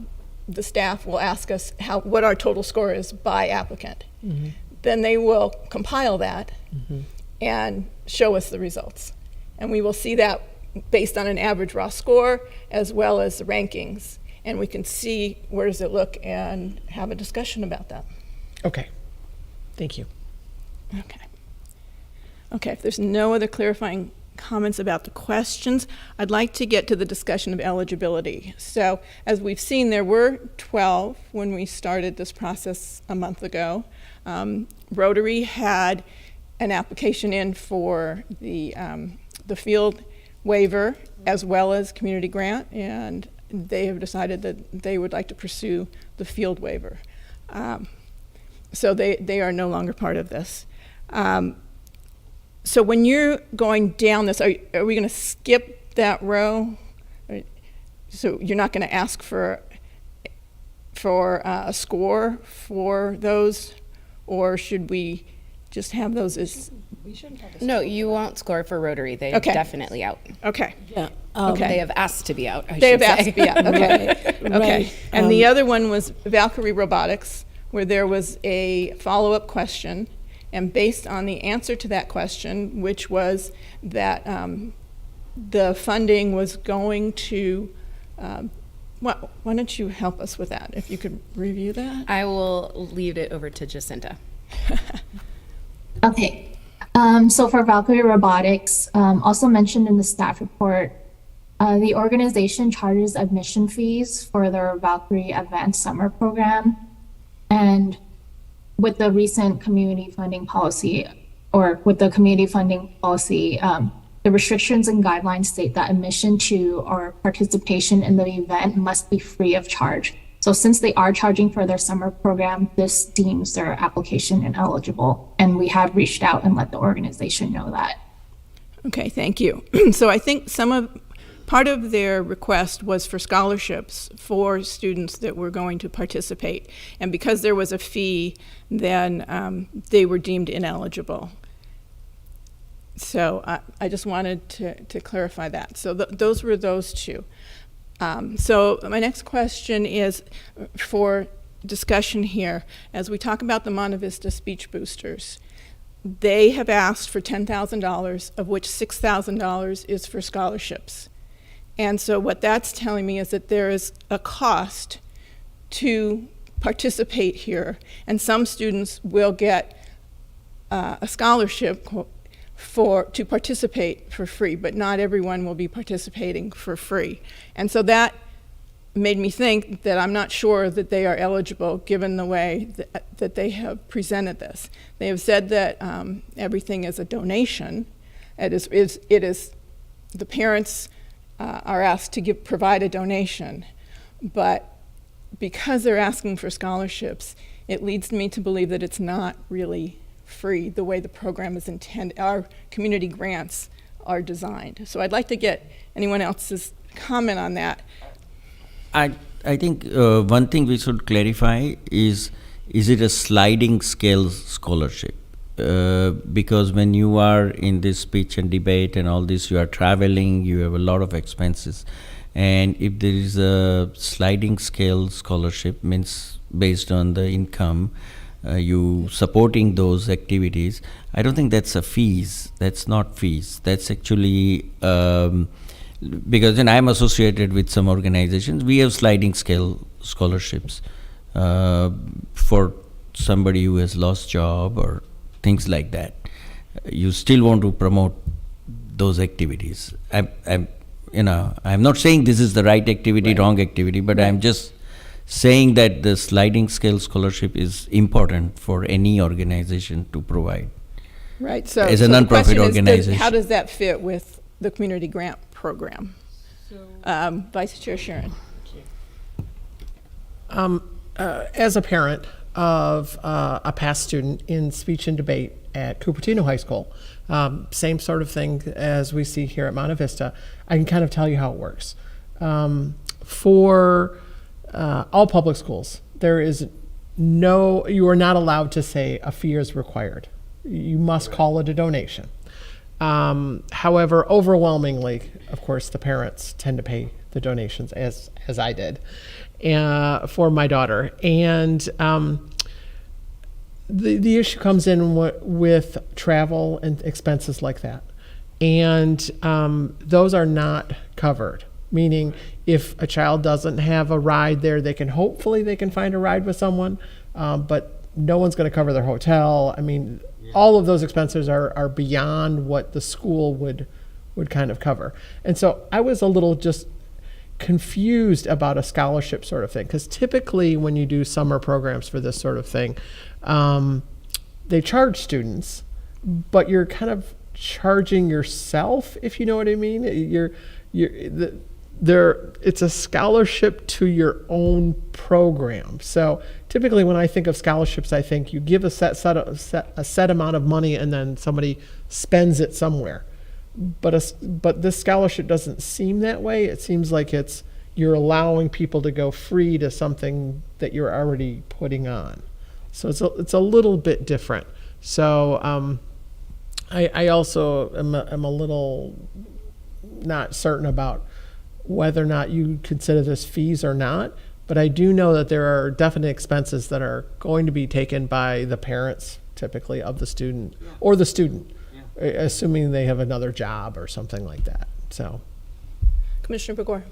the staff will ask us what our total score is by applicant. Then they will compile that and show us the results. And we will see that based on an average raw score as well as the rankings. And we can see where does it look and have a discussion about that. Okay. Thank you. Okay, if there's no other clarifying comments about the questions, I'd like to get to the discussion of eligibility. So as we've seen, there were 12 when we started this process a month ago. Rotary had an application in for the field waiver as well as community grant, and they have decided that they would like to pursue the field waiver. So they are no longer part of this. So when you're going down this, are we going to skip that row? So you're not going to ask for a score for those, or should we just have those as? No, you won't score for Rotary. They're definitely out. Okay. Yeah. They have asked to be out. They have asked to be out. Okay. Right. Okay. And the other one was Valkyrie Robotics, where there was a follow-up question. And based on the answer to that question, which was that the funding was going to, why don't you help us with that, if you could review that? I will leave it over to Jacinta. Okay. So for Valkyrie Robotics, also mentioned in the staff report, the organization charges admission fees for their Valkyrie Advanced Summer Program. And with the recent community funding policy, the restrictions and guidelines state that admission to or participation in the event must be free of charge. So since they are charging for their summer program, this deems their application ineligible. And we have reached out and let the organization know that. Okay, thank you. So I think part of their request was for scholarships for students that were going to participate. And because there was a fee, then they were deemed ineligible. So I just wanted to clarify that. So those were those two. So my next question is for discussion here. As we talk about the Monte Vista Speech Boosters, they have asked for $10,000, of which $6,000 is for scholarships. And so what that's telling me is that there is a cost to participate here, and some students will get a scholarship to participate for free, but not everyone will be participating for free. And so that made me think that I'm not sure that they are eligible given the way that they have presented this. They have said that everything is a donation. It is the parents are asked to provide a donation, but because they're asking for scholarships, it leads me to believe that it's not really free the way the program is intended. Our community grants are designed. So I'd like to get anyone else's comment on that. I think one thing we should clarify is it a sliding scale scholarship? Because when you are in this speech and debate and all this, you are traveling, you have a lot of expenses. And if there is a sliding scale scholarship, means based on the income, you supporting those activities, I don't think that's a fees. That's not fees. That's actually, because I'm associated with some organizations, we have sliding scale scholarships for somebody who has lost job or things like that. You still want to promote those activities. I'm not saying this is the right activity, wrong activity, but I'm just saying that the sliding scale scholarship is important for any organization to provide. Right. So as a the nonprofit question is, organization, how does that fit with the community grant program? Vice Chair Sharon. As a parent of a past student in speech and debate at Cupertino High School, same sort of thing as we see here at Monte Vista, I can kind of tell you how it works. For all public schools, you are not allowed to say a fee is required. You must call it a donation. However, overwhelmingly, of course, the parents tend to pay the donations, as I did, for my daughter. And the issue comes in with travel and expenses like that. And those are not covered, meaning if a child doesn't have a ride there, they can find a ride with someone, but no one's going to cover their hotel. I mean, all of those expenses are beyond what the school would kind of cover. And so I was a little just confused about a scholarship sort of thing, because typically when you do summer programs for this sort of thing, they charge students, but you're kind of charging yourself, if you know what I mean. It's a scholarship to your own program. So typically when I think of scholarships, I think you give a set amount of money and then somebody spends it somewhere. But this scholarship doesn't seem that way. It seems like you're allowing people to go free to something that you're already putting on. So it's a little bit different. So I also am a little not certain about whether or not you consider this fees or not, but I do know that there are definite expenses that are going to be taken by the parents, typically, of the student, or the student, assuming they have another job or something like that. So, Commissioner Pagor.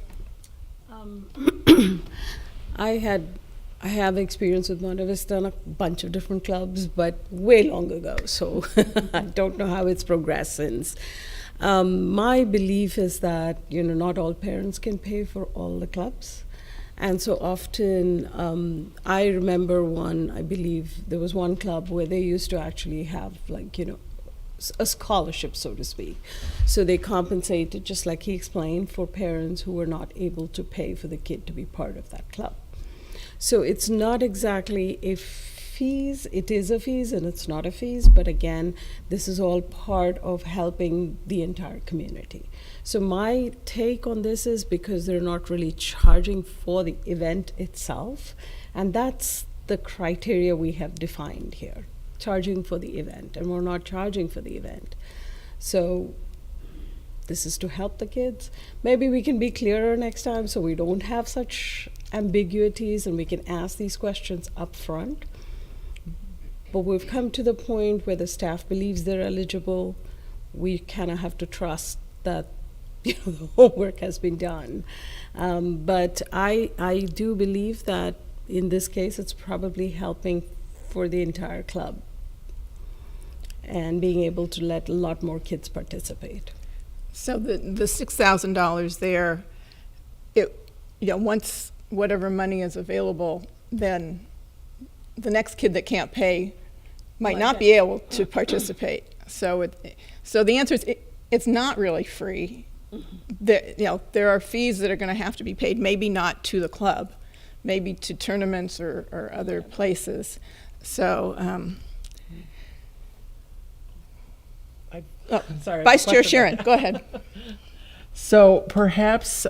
I have experience with Monte Vista and a bunch of different clubs, but way long ago, so I don't know how it's progressed since. My belief is that not all parents can pay for all the clubs, and so often I remember I believe there was one club where they used to actually have a scholarship, so to speak. So they compensated, just like he explained, for parents who were not able to pay for the kid to be part of that club. So it's not exactly a fees, it is a fees and it's not a fees, but again, this is all part of helping the entire community. So my take on this is because they're not really charging for the event itself, and that's the criteria we have defined here, charging for the event, and we're not charging for the event. So this is to help the kids. Maybe we can be clearer next time so we don't have such ambiguities and we can ask these questions up front. But we've come to the point where the staff believes they're eligible. We kind of have to trust that the homework has been done. But I do believe that in this case it's probably helping for the entire club. and being able to let a lot more kids participate. So the $6,000 there, once whatever money is available, then the next kid that can't pay might not be able to participate. So the answer is it's not really free. There are fees that are going to have to be paid, maybe not to the club, maybe to tournaments or other places. So, sorry, Vice Chair Sharon, go ahead. So perhaps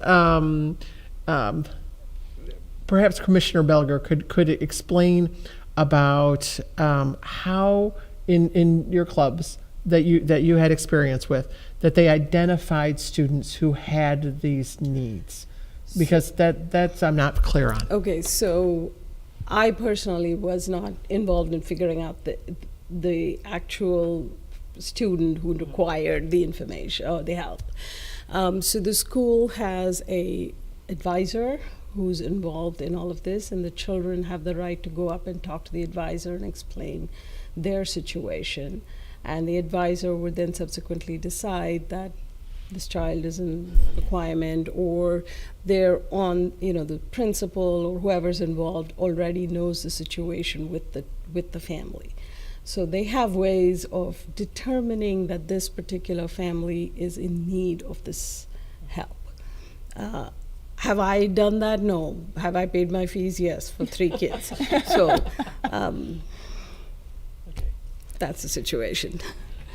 perhaps Commissioner Belger could explain about how in your clubs that you had experience with, that they identified students who had these needs, because that's I'm not clear on. Okay, so I personally was not involved in figuring out the actual student who required the information or the help. So the school has a advisor who's involved in all of this, and the children have the right to go up and talk to the advisor and explain their situation. And the advisor would then subsequently decide that this child is in requirement, or they're on, the principal or whoever's involved already knows the situation with the family. So they have ways of determining that this particular family is in need of this help. Have I done that? No. Have I paid my fees? Yes, for 3 kids. So that's the situation.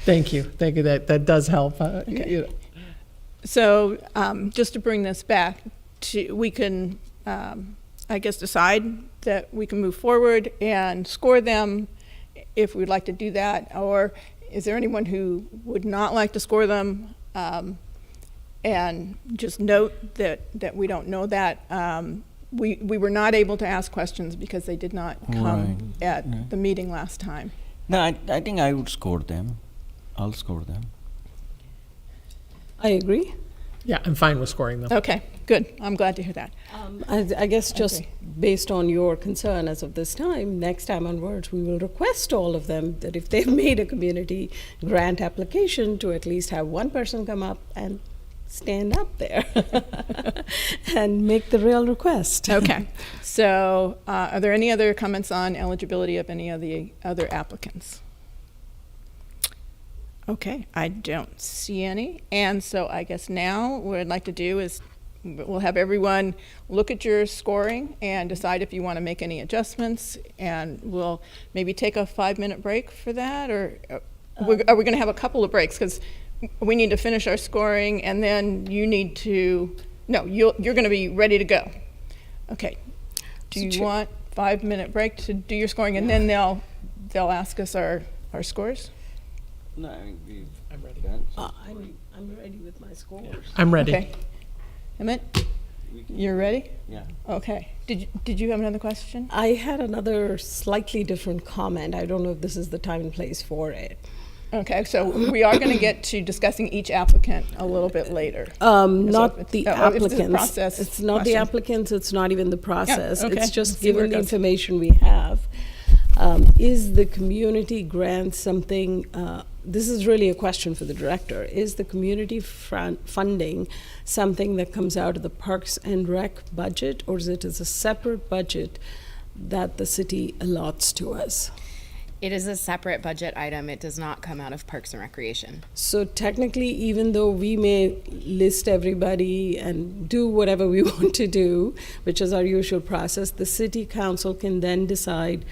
Thank you. That does help. Okay. So just to bring this back, we can, I guess, decide that we can move forward and score them if we'd like to do that, or is there anyone who would not like to score them? And just note that we don't know that. We were not able to ask questions because they did not come at the meeting last time. No, I think I would score them. I'll score them. I agree. Yeah, I'm fine with scoring them. Okay, good. I'm glad to hear that. I guess just based on your concern as of this time, next time onwards, we will request all of them that if they've made a community grant application, to at least have one person come up and stand up there and make the real request. Okay. So are there any other comments on eligibility of any of the other applicants? Okay, I don't see any. And so I guess now what I'd like to do is we'll have everyone look at your scoring and decide if you want to make any adjustments, and we'll maybe take a 5-minute break for that, or are we going to have a couple of breaks? Because we need to finish our scoring, and then you need to, you're going to be ready to go. Okay. Do you want 5-minute break to do your scoring, and then they'll ask us our scores? No, I'm ready. I'm ready with my scores. I'm ready. Okay. Emmett, you're ready? Yeah. Okay. Did you have another question? I had another slightly different comment. I don't know if this is the time and place for it. Okay, so we are going to get to discussing each applicant a little bit later. Not the applicants. It's not the applicants. It's not even the process. Yeah, okay. It's just Let's see where given it the goes. information we have. Is the community grant something, this is really a question for the director, is the community funding something that comes out of the Parks and Rec budget, or is it a separate budget that the city allots to us? It is a separate budget item. It does not come out of Parks and Recreation. So technically, even though we may list everybody and do whatever we want to do, which is our usual process, the city council can then decide,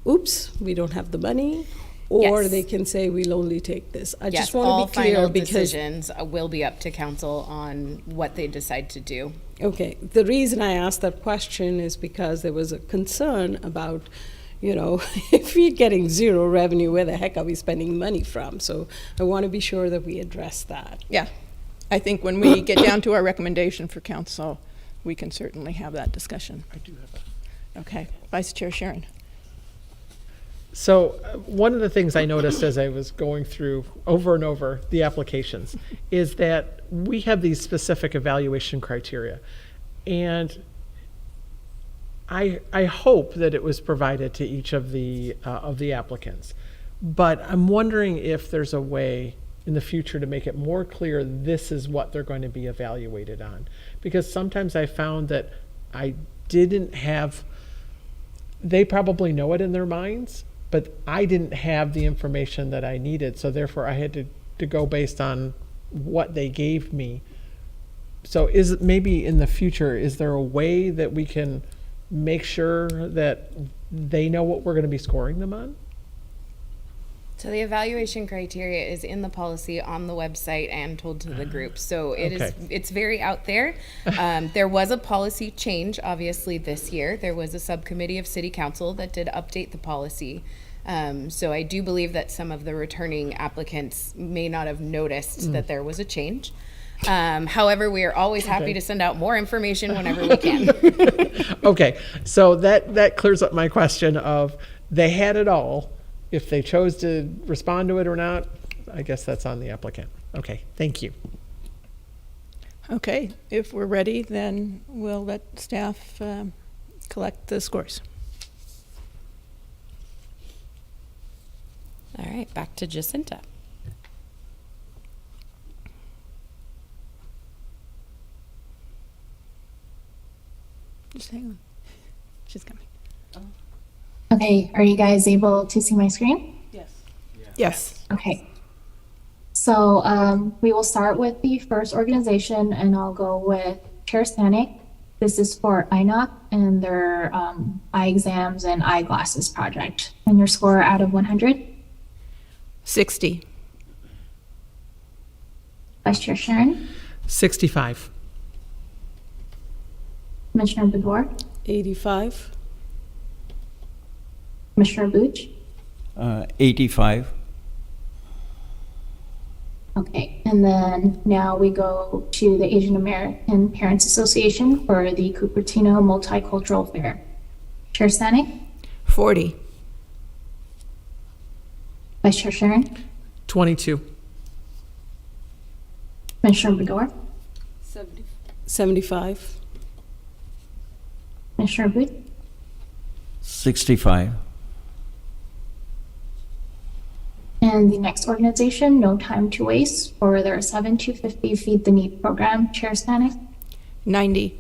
oops, we don't have the money, or Yes. they can say we'll only take this. I Yes, just want all to be clear final because decisions will be up to council on what they decide to do. okay, the reason I asked that question is because there was a concern about, if we're getting zero revenue, where the heck are we spending money from? So I want to be sure that we address that. Yeah. I think when we get down to our recommendation for council, we can certainly have that discussion. I do have a. Okay. Vice Chair Sharon. So one of the things I noticed as I was going through over and over the applications is that we have these specific evaluation criteria, and I hope that it was provided to each of the applicants. But I'm wondering if there's a way in the future to make it more clear this is what they're going to be evaluated on. Because sometimes I found that I didn't have, they probably know it in their minds, but I didn't have the information that I needed. So therefore I had to go based on what they gave me. So is it maybe in the future, is there a way that we can make sure that they know what we're going to be scoring them on? So the evaluation criteria is in the policy on the website and told to the group. So it's very out there. There was a policy change, obviously, this year. There was a subcommittee of City Council that did update the policy. So I do believe that some of the returning applicants may not have noticed that there was a change. However, we are always happy to send out more information whenever we can. Okay, so that clears up my question of they had it all. If they chose to respond to it or not, I guess that's on the applicant. Okay, thank you. Okay, if we're ready, then we'll let staff collect the scores. All right, back to Jacinta. Just hang on. She's coming. Okay, are you guys able to see my screen? Yes. Okay. So we will start with the first organization, and I'll go with Chair Stanek. This is for INOC and their eye exams and eyeglasses project. And your score out of 100? 60. Vice Chair Sharon? 65. Commissioner Bedore? 85. Commissioner Booch? 85. Okay, and then now we go to the Asian American Parents Association for the Cupertino Multicultural Fair. Chair Stanek? 40. Vice Chair Sharon? 22. Commissioner Bedore? 75. Commissioner Booth? 65. And the next organization, No Time to Waste, for their 7-250 Feed the Need program. Chair Stanek? 90.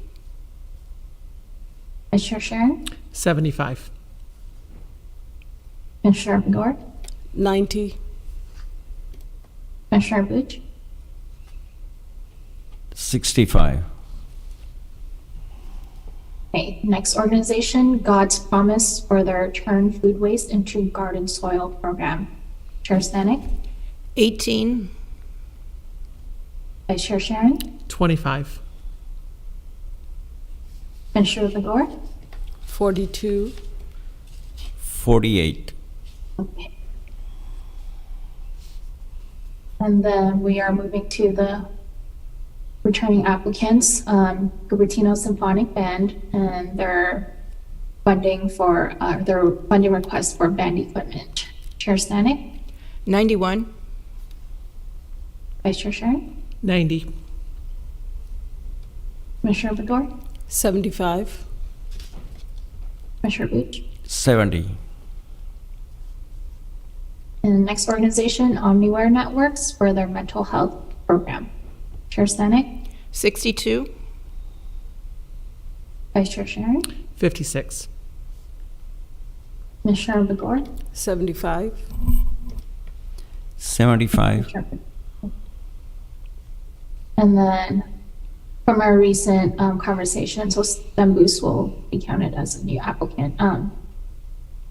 Vice Chair Sharon? 75. Commissioner Bedore? 90. Commissioner Booch? 65. Okay, next organization, God's Promise, for their Turn Food Waste into Garden Soil program. Chair Stanek? 18. Vice Chair Sharon? 25. Commissioner Bedore? 42. 48. Okay. And then we are moving to the returning applicants, Cupertino Symphonic Band, and their funding for their funding request for band equipment. Chair Stanek? 91. Vice Chair Sharon? 90. Commissioner Bedore? 75. Commissioner Booch? 70. And the next organization, Omniware Networks, for their mental health program. Chair Stanek? 62. Vice Chair Sharon? 56. Commissioner Bedore? 75. 75. And then from our recent conversation, so STEM Boost will be counted as a new applicant.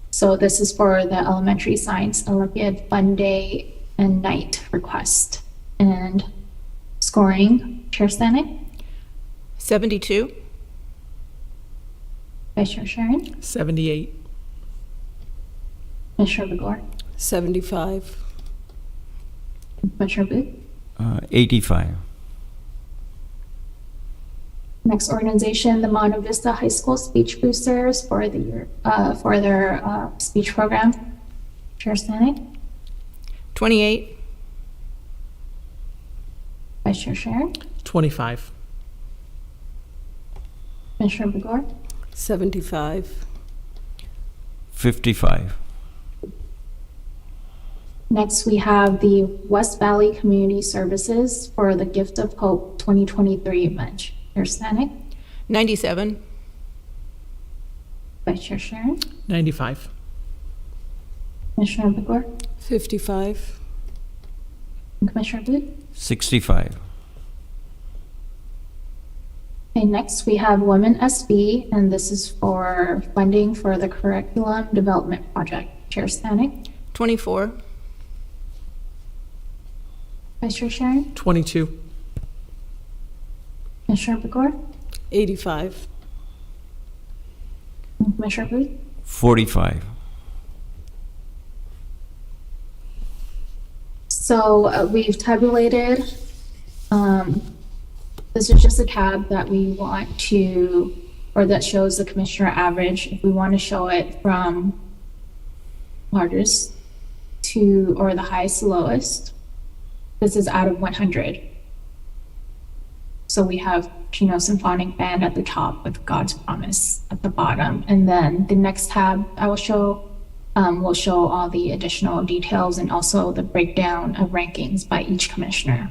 So this is for the Elementary Science Olympiad Fun Day and Night request. And scoring, Chair Stanek? 72. Vice Chair Sharon? 78. Commissioner Bedore? 75. Commissioner Booth? 85. Next organization, the Monte Vista High School Speech Boosters, for the year, for their speech program. Chair Stanek? 28. Vice Chair Sharon? 25. Commissioner Bedore? 75. 55. Next, we have the West Valley Community Services for the Gift of Hope 2023 event. Chair Stanek, 97. Vice Chair Sharon, 95. Commissioner Bigor, 55. and Commissioner Booth. 65. Okay, next we have Women SB, and this is for funding for the Curriculum Development Project. Chair Stanek, 24. Vice Chair Sharon, 22. Commissioner Bigor, 85. and Commissioner Booth. 45. So we've tabulated, this is just a tab that we want to, or that shows the commissioner average. If we want to show it from largest to, or the highest to lowest, this is out of 100. So we have Chino Symphonic Band at the top with God's Promise at the bottom. And then the next tab I will show will show all the additional details and also the breakdown of rankings by each commissioner.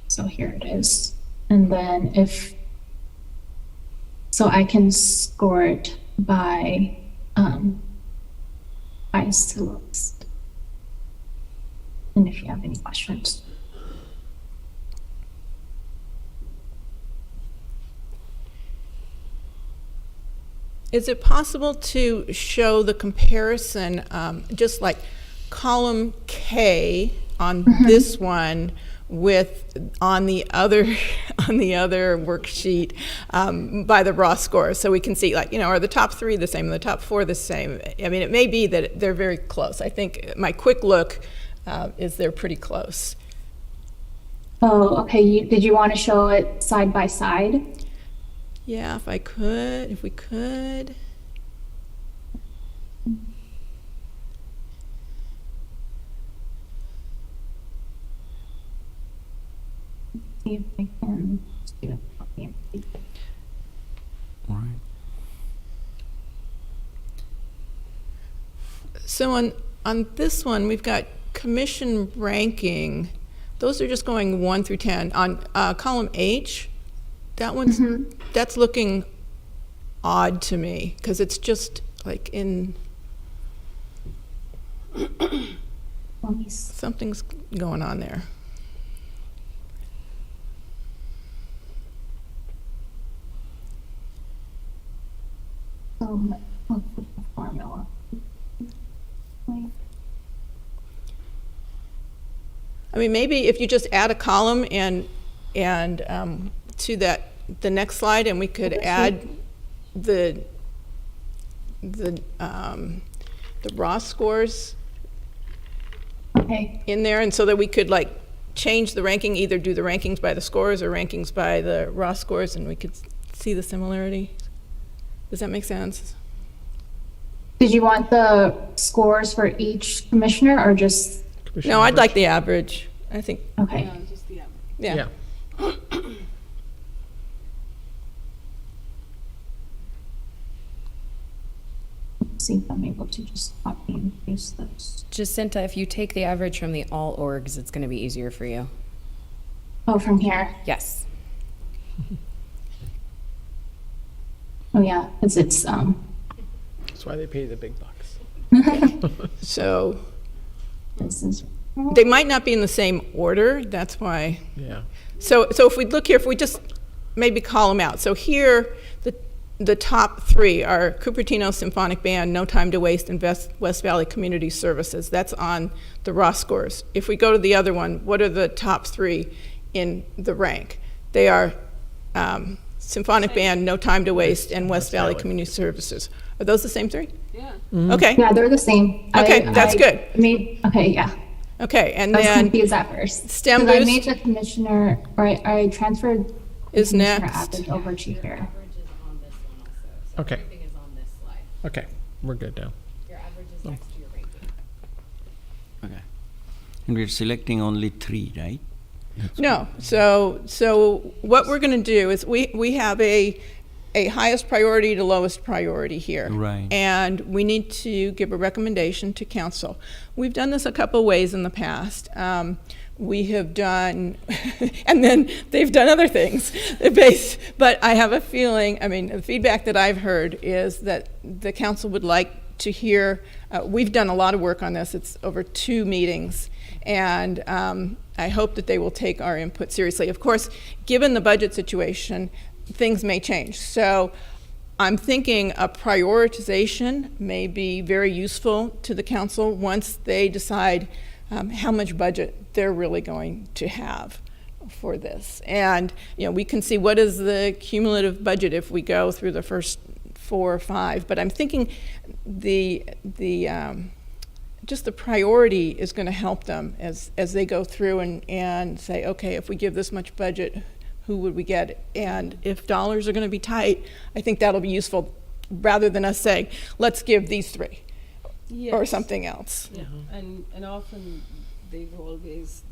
So here it is. And then so I can score it by highest to lowest. And if you have any questions. Is it possible to show the comparison, just like column K on this one with on the other worksheet by the raw score, so we can see, like, are the top 3 the same, the top 4 the same? I mean, it may be that they're very close. I think my quick look is they're pretty close. Oh, okay. Did you want to show it side by side? Yeah, if we could. See if I can do it. All right. So on this one, we've got commission ranking. Those are just going 1 through 10. On column H, that one's that's looking odd to me because it's just like in something's going on there. Let's put the formula. I mean, maybe if you just add a column and to the next slide, and we could add the raw scores in there, and so that we could like change the ranking, either do the rankings by the scores or rankings by the raw scores, and we could see the similarity. Does that make sense? Did you want the scores for each commissioner or just? No, I'd like the average. I think. Okay. Yeah, just the average. Yeah. See if I'm able to just copy and paste those. Jacinta, if you take the average from the all orgs, it's going to be easier for you. Oh, from here? Yes. Oh yeah, because it's That's why they pay the big bucks. So this is, they might not be in the same order. That's why. Yeah. So if we look here, if we just maybe call them out. So here, the top 3 are Cupertino Symphonic Band, No Time to Waste, and West Valley Community Services. That's on the raw scores. If we go to the other one, what are the top 3 in the rank? They are Symphonic Band, No Time to Waste, and West Valley Community Services. Are those the same 3? Yeah. Okay. Yeah, they're the same. Okay, that's good. Okay, yeah. Okay, and I was then confused at first. STEM 'Cause I boost made the commissioner, or I transferred the is commissioner next. average over to here. Okay. Okay, we're good now. Your average is next to your ranking. Okay. And we're selecting only 3, right? No. So what we're going to do is we have a a highest priority to lowest priority here. Right. And we need to give a recommendation to council. We've done this a couple ways in the past. We have done, and then they've done other things. But I have a feeling, I mean, the feedback that I've heard is that the council would like to hear, we've done a lot of work on this. It's over 2 meetings. And I hope that they will take our input seriously. Of course, given the budget situation, things may change. So I'm thinking a prioritization may be very useful to the council once they decide how much budget they're really going to have for this. And we can see what is the cumulative budget if we go through the first 4 or 5. But I'm thinking just the priority is going to help them as they go through and say, okay, if we give this much budget, who would we get? And if dollars are going to be tight, I think that'll be useful rather than us saying, let's give these 3 or something else. Yeah. And often they've always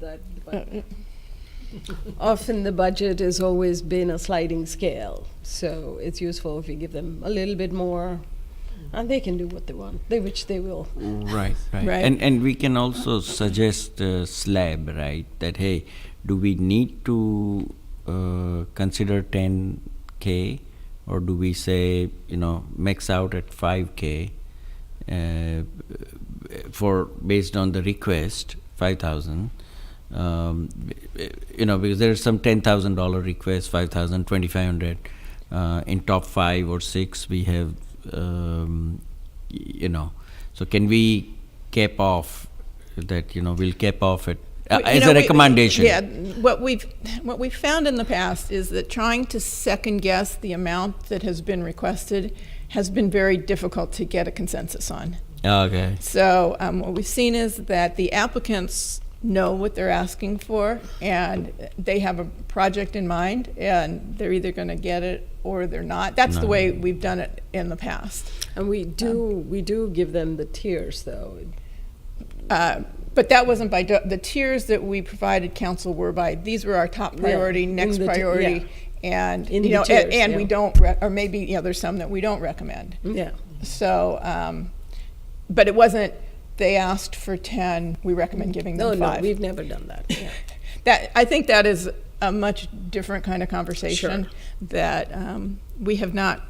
often the budget has always been a sliding scale. So it's useful if you give them a little bit more, and they can do what they want, which they will. Right. And we can also suggest a slab, right? That, hey, do we need to consider 10K, or do we say, max out at 5K for based on the request, 5,000. Because there's some $10,000 requests, 5,000, 2,500. In top 5 or 6, we have, So can we cap off that? We'll cap off at as a recommendation. What we've found in the past is that trying to second guess the amount that has been requested has been very difficult to get a consensus on. Okay. So what we've seen is that the applicants know what they're asking for, and they have a project in mind, and they're either going to get it or they're not. That's the way we've done it in the past. And we do give them the tiers, though. But that wasn't by the tiers that we provided council were by, these were our top priority, next priority, and tiers, we don't or maybe there's some that we don't recommend. Yeah. So but it wasn't they asked for 10, we recommend giving them 5. No, we've never done that. Yeah. I think that is a much different kind of conversation that we have not,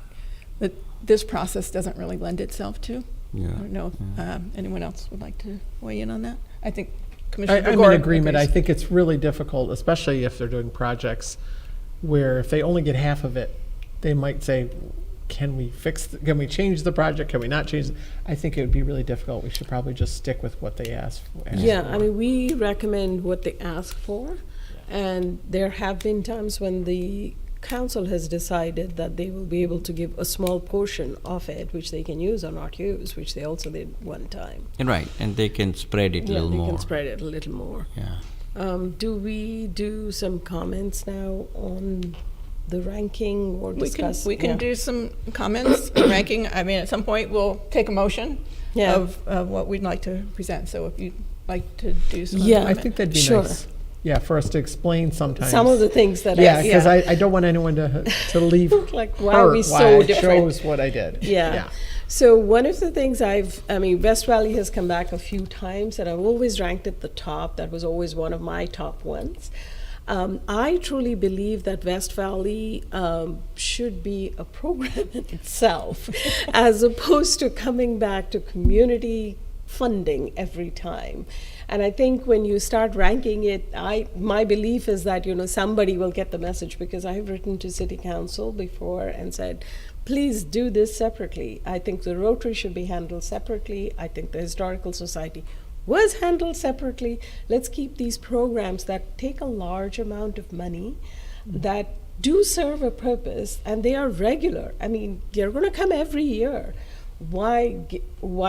that this process doesn't really lend itself to. Yeah. I don't know if anyone else would like to weigh in on that. I think I'm Commissioner in Begor agreement. agrees. I think it's really difficult, especially if they're doing projects where if they only get half of it, they might say, can we change the project? Can we not change it? I think it would be really difficult. We should probably just stick with what they asked for. I mean, we recommend what they ask for, and there have been times when the council has decided that they will be able to give a small portion of it, which they can use or not use, which they also did one time. Right, and they can spread it a little more. They can spread it a little more. Yeah. Do we do some comments now on the ranking or discuss? We can do some comments on ranking. I mean, at some point we'll take a motion of what we'd like to present. So if you'd like to do some I think that'd be nice. Yeah, for us to explain sometimes. Some of the things that because I don't want anyone to leave like why are we so different? Shows what I did. Yeah. So one of the things West Valley has come back a few times, and I've always ranked at the top. That was always one of my top ones. I truly believe that West Valley should be a program in itself, as opposed to coming back to community funding every time. And I think when you start ranking it, my belief is that somebody will get the message, because I have written to City Council before and said, please do this separately. I think the Rotary should be handled separately. I think the Historical Society was handled separately. Let's keep these programs that take a large amount of money, that do serve a purpose, and they are regular. I mean, they're going to come every year. Why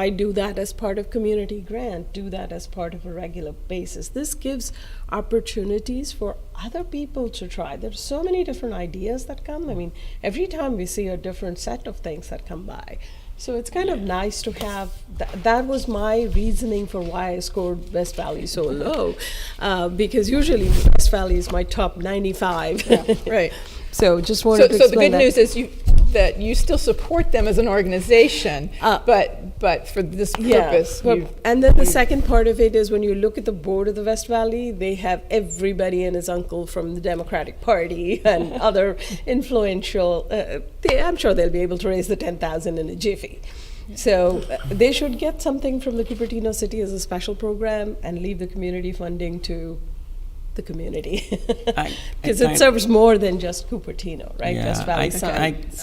do that as part of community grant? Do that as part of a regular basis. This gives opportunities for other people to try. There's so many different ideas that come. I mean, every time we see a different set of things that come by. So it's kind of nice to have, that was my reasoning for why I scored West Valley so low, because usually West Valley is my top 95. Right. So just wanted to explain So the good that. news is that you still support them as an organization, but for this purpose. And then the second part of it is when you look at the board of the West Valley, they have everybody and his uncle from the Democratic Party and other influential. I'm sure they'll be able to raise the 10,000 in a jiffy. So they should get something from the Cupertino City as a special program and leave the community funding to the community, because it serves more than just Cupertino, right? Yeah, West Valley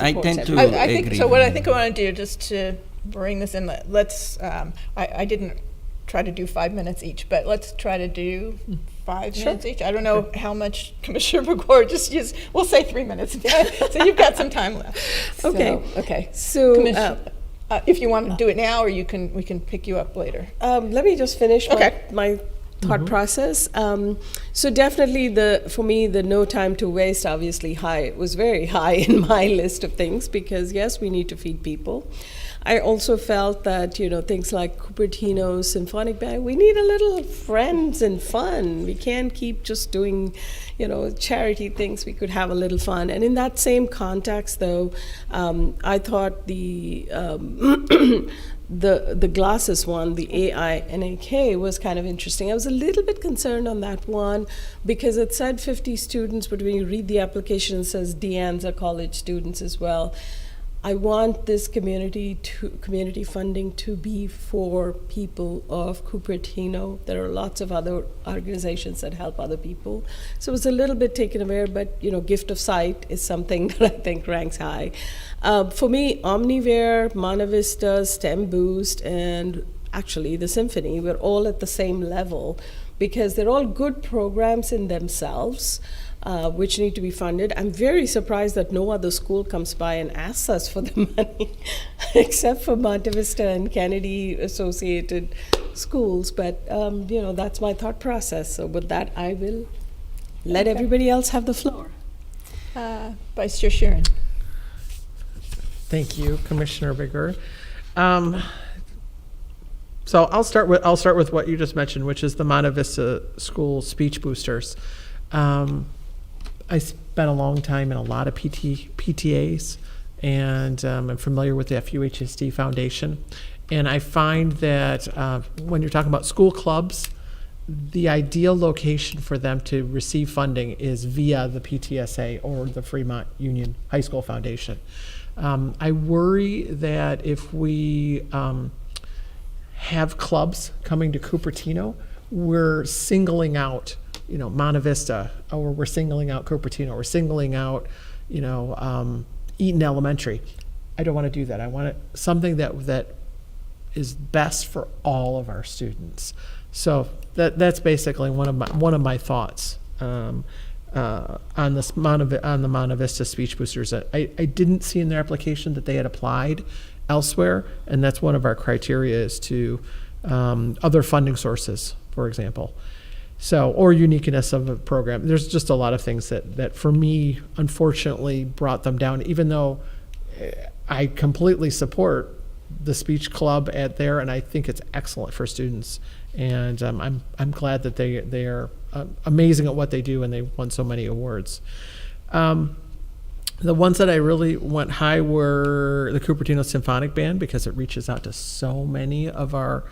I tend to I think agree. so. What I think I want to do, just to bring this in, let's. I didn't try to do 5 minutes each, but let's try to do 5 minutes each. I don't know how much Commissioner Begor just use. We'll say 3 minutes. So you've got some time left. Okay. So if you want to do it now, or we can pick you up later. Let me just finish my thought process. So definitely for me, the no time to waste obviously was very high in my list of things, because yes, we need to feed people. I also felt that, things like Cupertino Symphonic Band, we need a little friends and fun. We can't keep just doing, charity things. We could have a little fun. And in that same context, though, I thought the glasses one, the AINAK, was kind of interesting. I was a little bit concerned on that one because it said 50 students, but when you read the application, it says Deanza College students as well. I want this community funding to be for people of Cupertino. There are lots of other organizations that help other people. So it was a little bit taken away, but gift of sight is something that I think ranks high. For me, Omniware, Monte Vista, STEM Boost, and actually the Symphony were all at the same level because they're all good programs in themselves. Which need to be funded. I'm very surprised that no other school comes by and asks us for the money, except for Monte Vista and Kennedy associated schools. But that's my thought process. So with that, I will let everybody else have the floor. Vice Chair Sheeran. Thank you, Commissioner Begor. So I'll start with what you just mentioned, which is the Monte Vista School speech boosters. I spent a long time in a lot of PTAs, and I'm familiar with the FUHSD Foundation. And I find that when you're talking about school clubs, the ideal location for them to receive funding is via the PTSA or the Fremont Union High School Foundation. I worry that if we have clubs coming to Cupertino, we're singling out Monte Vista, or we're singling out Cupertino, we're singling out, Eaton Elementary. I don't want to do that. I want something that is best for all of our students. So that's basically one of my thoughts on the Monte Vista speech boosters. I didn't see in their application that they had applied elsewhere, and that's one of our criteria is to other funding sources, for example. So, or uniqueness of a program. There's just a lot of things that for me, unfortunately, brought them down, even though I completely support the speech club there, and I think it's excellent for students. And I'm glad that they are amazing at what they do, and they won so many awards. The ones that I really went high were the Cupertino Symphonic Band, because it reaches out to so many of our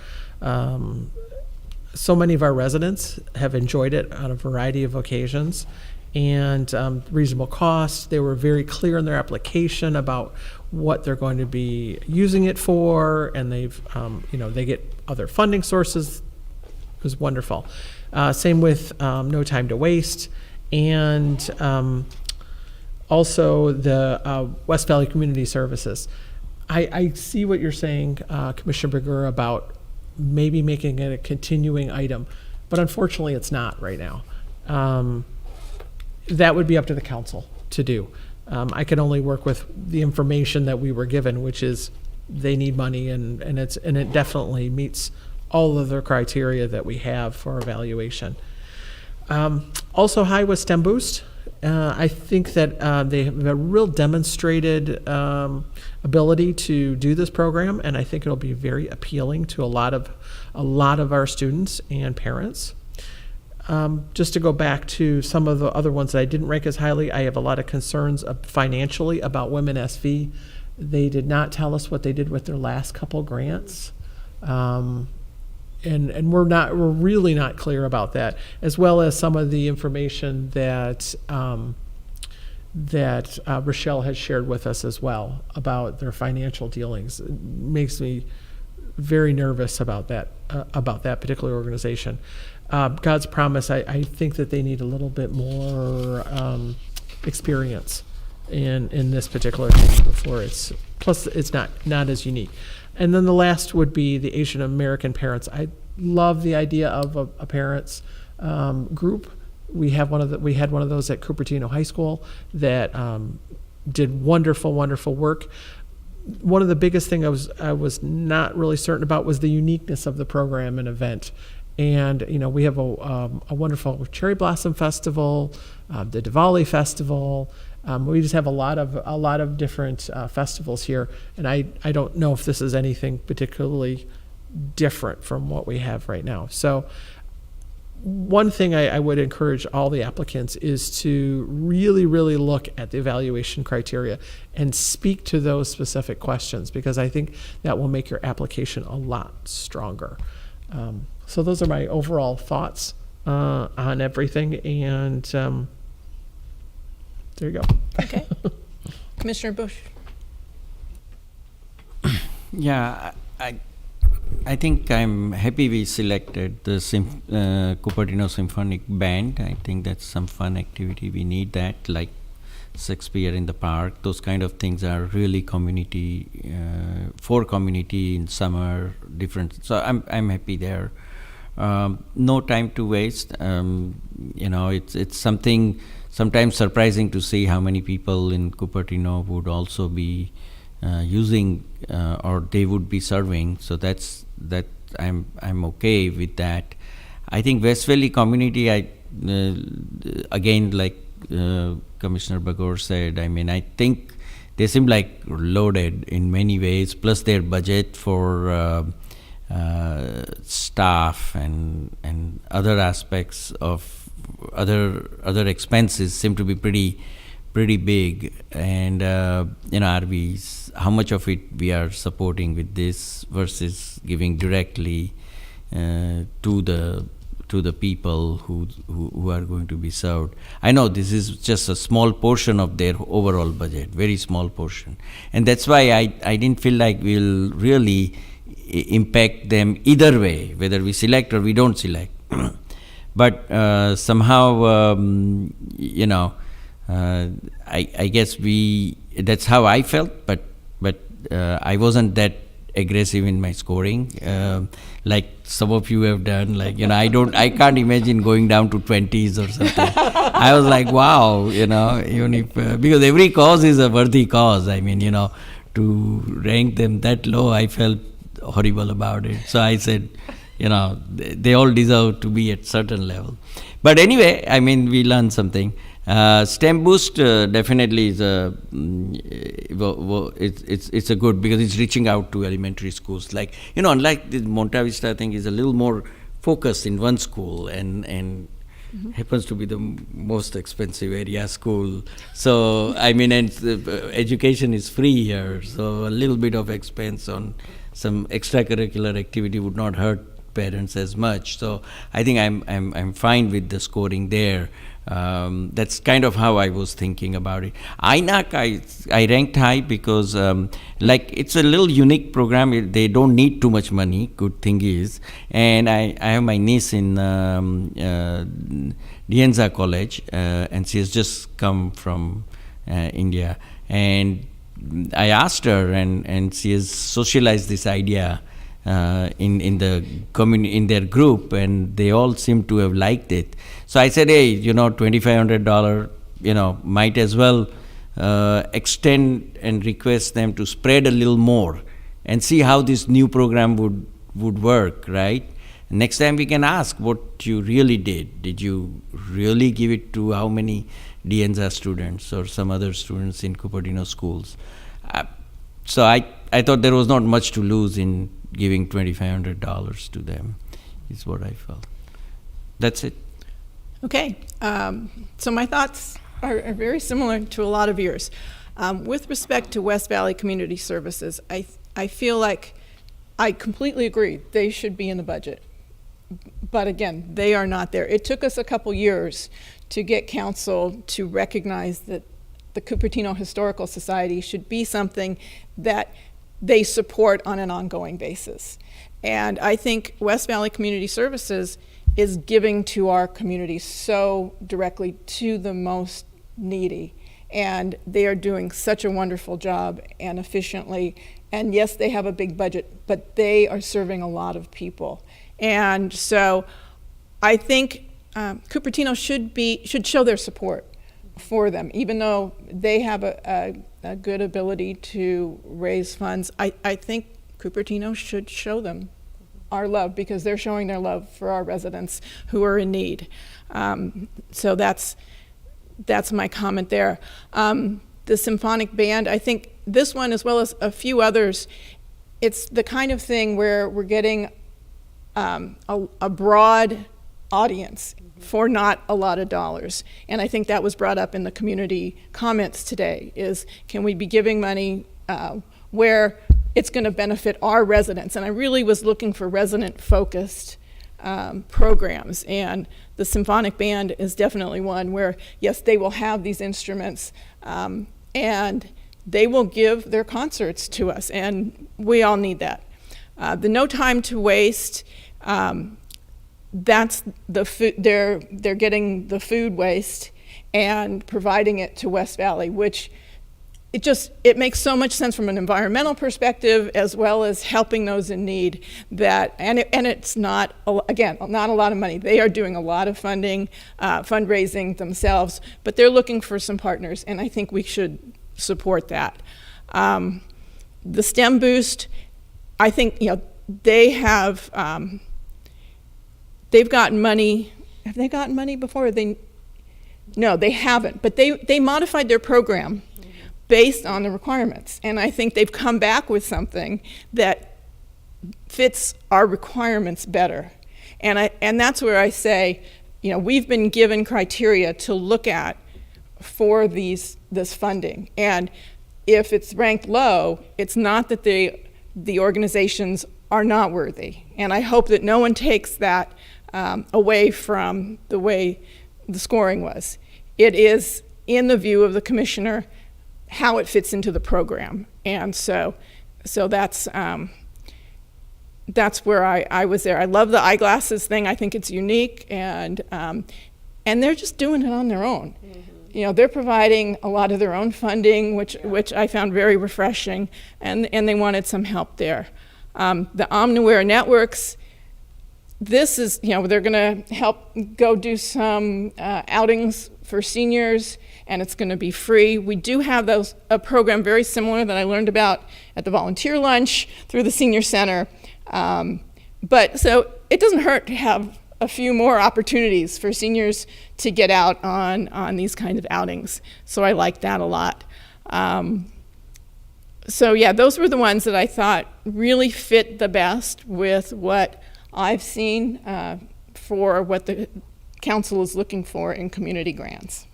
residents have enjoyed it on a variety of occasions, and reasonable cost. They were very clear in their application about what they're going to be using it for, and they've, they get other funding sources. It was wonderful. Same with No Time to Waste, and also the West Valley Community Services. I see what you're saying, Commissioner Begor, about maybe making it a continuing item, but unfortunately it's not right now. That would be up to the council to do. I can only work with the information that we were given, which is they need money, and it definitely meets all of the criteria that we have for evaluation. Also high was STEM Boost. I think that they have a real demonstrated ability to do this program, and I think it'll be very appealing to a lot of our students and parents. Just to go back to some of the other ones that I didn't rank as highly, I have a lot of concerns financially about Women SV. They did not tell us what they did with their last couple grants. And we're really not clear about that, as well as some of the information that Rochelle has shared with us as well about their financial dealings. It makes me very nervous about that particular organization. God's Promise, I think that they need a little bit more experience in this particular thing before it's not as unique. And then the last would be the Asian American parents. I love the idea of a parents group. We had one of those at Cupertino High School that did wonderful work. One of the biggest things I was not really certain about was the uniqueness of the program and event. And we have a wonderful Cherry Blossom Festival, the Diwali Festival. We just have a lot of different festivals here, and I don't know if this is anything particularly different from what we have right now. So one thing I would encourage all the applicants is to really look at the evaluation criteria and speak to those specific questions, because I think that will make your application a lot stronger. So those are my overall thoughts on everything, and there you go. Okay. Commissioner Bush. Yeah, I think I'm happy we selected the Cupertino Symphonic Band. I think that's some fun activity. We need that, like Shakespeare in the Park. Those kind of things are really community, for community in summer, different. So I'm happy there. No time to waste. It's something sometimes surprising to see how many people in Cupertino would also be using or they would be serving. So that I'm okay with that. I think West Valley community, again, like Commissioner Bagor said, I think they seem like loaded in many ways, plus their budget for staff and other aspects of other expenses seem to be pretty big. And RVs, how much of it we are supporting with this versus giving directly to the people who are going to be served. I know this is just a small portion of their overall budget, very small portion, and that's why I didn't feel like we'll really impact them either way, whether we select or we don't select. But somehow, I guess that's how I felt, but I wasn't that aggressive in my scoring, like some of you have done. I can't imagine going down to 20s or something. I was like, wow, even if because every cause is a worthy cause. To rank them that low, I felt horrible about it. So I said, they all deserve to be at certain level. But anyway, we learned something. STEM Boost definitely is it's a good, because it's reaching out to elementary schools. Unlike the Monta Vista thing is a little more focused in one school and happens to be the most expensive area school. So and education is free here. So a little bit of expense on some extracurricular activity would not hurt parents as much. So I think I'm fine with the scoring there. That's kind of how I was thinking about it. INAC, I ranked high because it's a little unique program. They don't need too much money, good thing is. And I have my niece in Dianza College, and she has just come from India. And I asked her, and she has socialized this idea in their group, and they all seem to have liked it. So I said, hey, $2,500, might as well extend and request them to spread a little more and see how this new program would work, right? Next time we can ask what you really did. Did you really give it to how many Dianza students or some other students in Cupertino schools? So I thought there was not much to lose in giving $2,500 to them, is what I felt. That's it. Okay, so my thoughts are very similar to a lot of yours. With respect to West Valley Community Services, I feel like I completely agree they should be in the budget. But again, they are not there. It took us a couple years to get council to recognize that the Cupertino Historical Society should be something that they support on an ongoing basis. And I think West Valley Community Services is giving to our community so directly to the most needy. And they are doing such a wonderful job and efficiently. And yes, they have a big budget, but they are serving a lot of people. And so I think Cupertino should show their support for them, even though they have a good ability to raise funds. I think Cupertino should show them our love, because they're showing their love for our residents who are in need. So that's my comment there. The symphonic band, I think this one, as well as a few others, it's the kind of thing where we're getting a broad audience for not a lot of dollars. And I think that was brought up in the community comments today, is can we be giving money where it's going to benefit our residents? And I really was looking for resident-focused programs, and the symphonic band is definitely one where, yes, they will have these instruments and they will give their concerts to us, and we all need that. The No Time to Waste, that's the food, they're getting the food waste and providing it to West Valley, which it makes so much sense from an environmental perspective, as well as helping those in need. And it's not, again, not a lot of money. They are doing a lot of fundraising themselves, but they're looking for some partners, and I think we should support that. The STEM Boost, I think they have. They've gotten money. Have they gotten money before? No, they haven't. But they modified their program based on the requirements. And I think they've come back with something that fits our requirements better. And that's where I say, we've been given criteria to look at for this funding. And if it's ranked low, it's not that the organizations are not worthy. And I hope that no one takes that away from the way the scoring was. It is, in the view of the commissioner, how it fits into the program. And so that's where I was there. I love the eyeglasses thing. I think it's unique, and they're just doing it on their own. Mm-hmm. They're providing a lot of their own funding, which I found very refreshing, and they wanted some help there. The Omniware networks, this is, they're going to help go do some outings for seniors, and it's going to be free. We do have a program very similar that I learned about at the volunteer lunch through the senior center. But so it doesn't hurt to have a few more opportunities for seniors to get out on these kind of outings. So I like that a lot. So yeah, those were the ones that I thought really fit the best with what I've seen for what the council is looking for in community grants.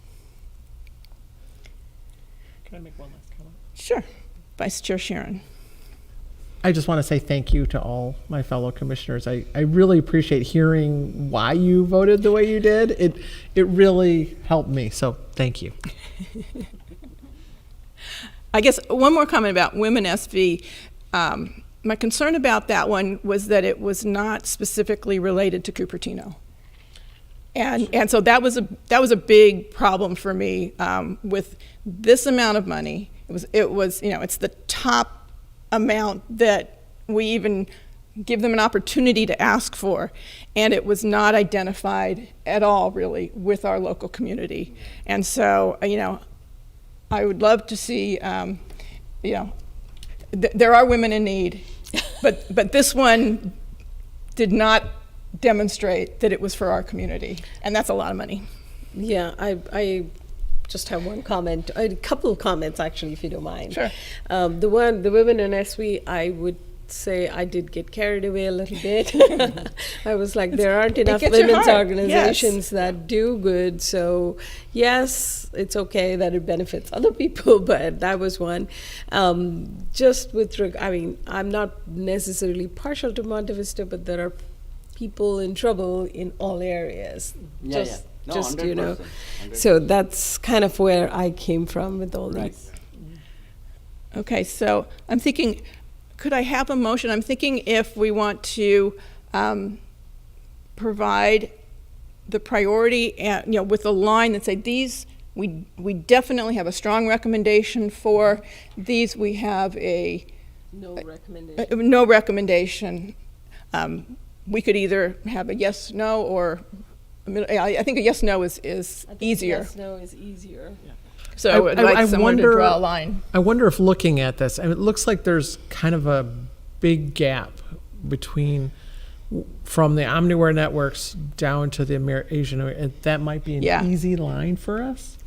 Can I make one last comment? Sure. Vice Chair Sharon. I just want to say thank you to all my fellow commissioners. I really appreciate hearing why you voted the way you did. It really helped me, so thank you. I guess one more comment about Women SV. My concern about that one was that it was not specifically related to Cupertino. And so that was a big problem for me with this amount of money. It was it's the top amount that we even give them an opportunity to ask for, and it was not identified at all really with our local community. And so I would love to see there are women in need, but this one did not demonstrate that it was for our community, and that's a lot of money. Yeah, I just have one comment, a couple of comments actually, if you don't mind. Sure. The women in SV, I would say I did get carried away a little bit. I was like, there aren't enough gets your women's heart, organizations that do good. So yes, it's okay that it benefits other people, but that was one. Just with, I mean, I'm not necessarily partial to Monte Vista, but there are people in trouble in all areas. Just you know, 100%. so that's kind of where I came from with all these. Okay, so I'm thinking, could I have a motion? I'm thinking if we want to provide the priority and, you know, with a line that say these we definitely have a strong recommendation for, these we have a No recommendation. no recommendation. We could either have a yes, no, or I think a yes, no is easier. Yes, no is easier. So I would like someone to draw a line. I wonder if looking at this, I mean, it looks like there's kind of a big gap between from the Omniware networks down to the Asian, and that might be an easy line for us.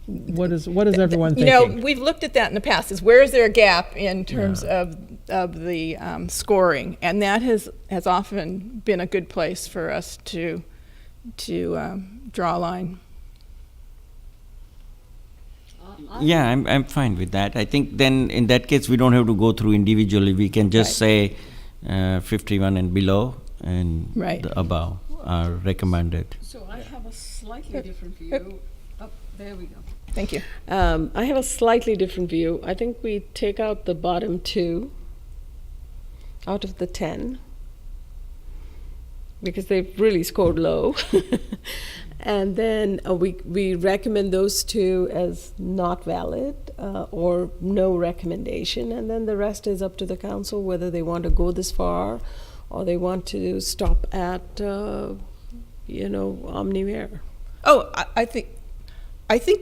What is everyone thinking? You know, we've looked at that in the past. Is where is there a gap in terms of the scoring, and that has often been a good place for us to draw a line. Yeah, I'm fine with that. I think then in that case we don't have to go through individually. We can just say 51 and below and the above are recommended. So I have a slightly different view. Oh, there we go. Thank you. I have a slightly different view. I think we take out the bottom 2 out of the 10 because they've really scored low. And then we recommend those 2 as not valid or no recommendation, and then the rest is up to the council whether they want to go this far or they want to stop at Omniware. Oh, I think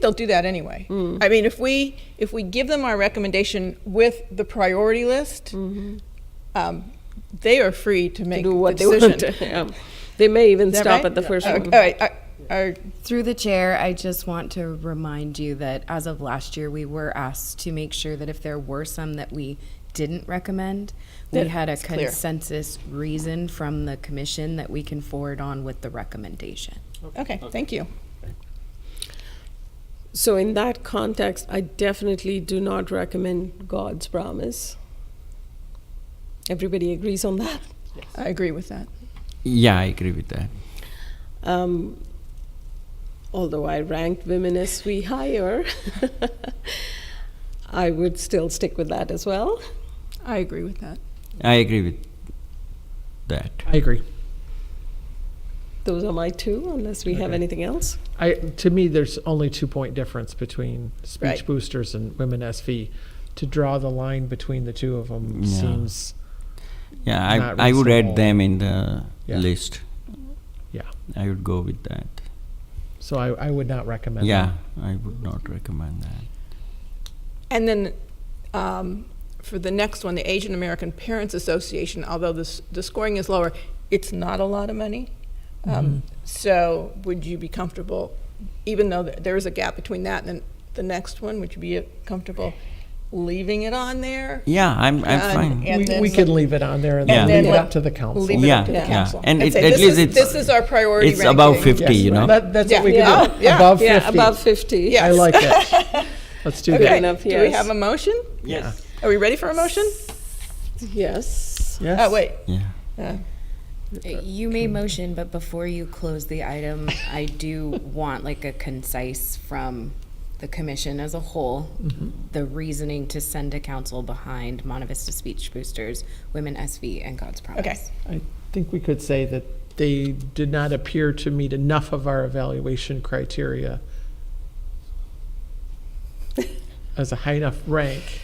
they'll do that anyway. I mean, if we give them our recommendation with the priority list, they are free to make do what the they decision. want to. They may even Is that stop right? at the first one. All right. Through the chair, I just want to remind you that as of last year, we were asked to make sure that if there were some that we didn't recommend, we had a consensus reason from the commission that we can forward on with the recommendation. Okay, thank you. So in that context, I definitely do not recommend God's Promise. Everybody agrees on that? I agree with that. Yeah, I agree with that. Although I ranked Women SV higher, I would still stick with that as well. I agree with that. I agree with that. I agree. Those are my 2, unless we have anything else. To me, there's only 2-point difference between speech Right. boosters and Women SV. To draw the line between the 2 of them seems not I would reasonable. add them in the Yeah. list. Yeah. I would go with that. So I would not recommend Yeah, that. I would not recommend that. And then for the next one, the Asian American Parents Association, although the scoring is lower, it's not a lot of money. So would you be comfortable, even though there is a gap between that and the next one, would you be comfortable leaving it on there? Yeah, I'm fine. We could leave it on there and then leave it up to the council. Leave it up to the council. And say, at least this is our priority it's ranking. above 50, you know. That's what we can do. Above 50. Yeah, above 50. Yes. I like it. Let's do Okay, that. enough, do we yes. have a motion? Yes. Are we ready for a motion? Yes. Yes. Oh, wait. Yeah. You may motion, but before you close the item, I do want like a concise from the commission as a whole, the reasoning to send to council behind Monte Vista Speech Boosters, Women SV, and God's Promise. Okay. I think we could say that they did not appear to meet enough of our evaluation criteria as a high enough rank.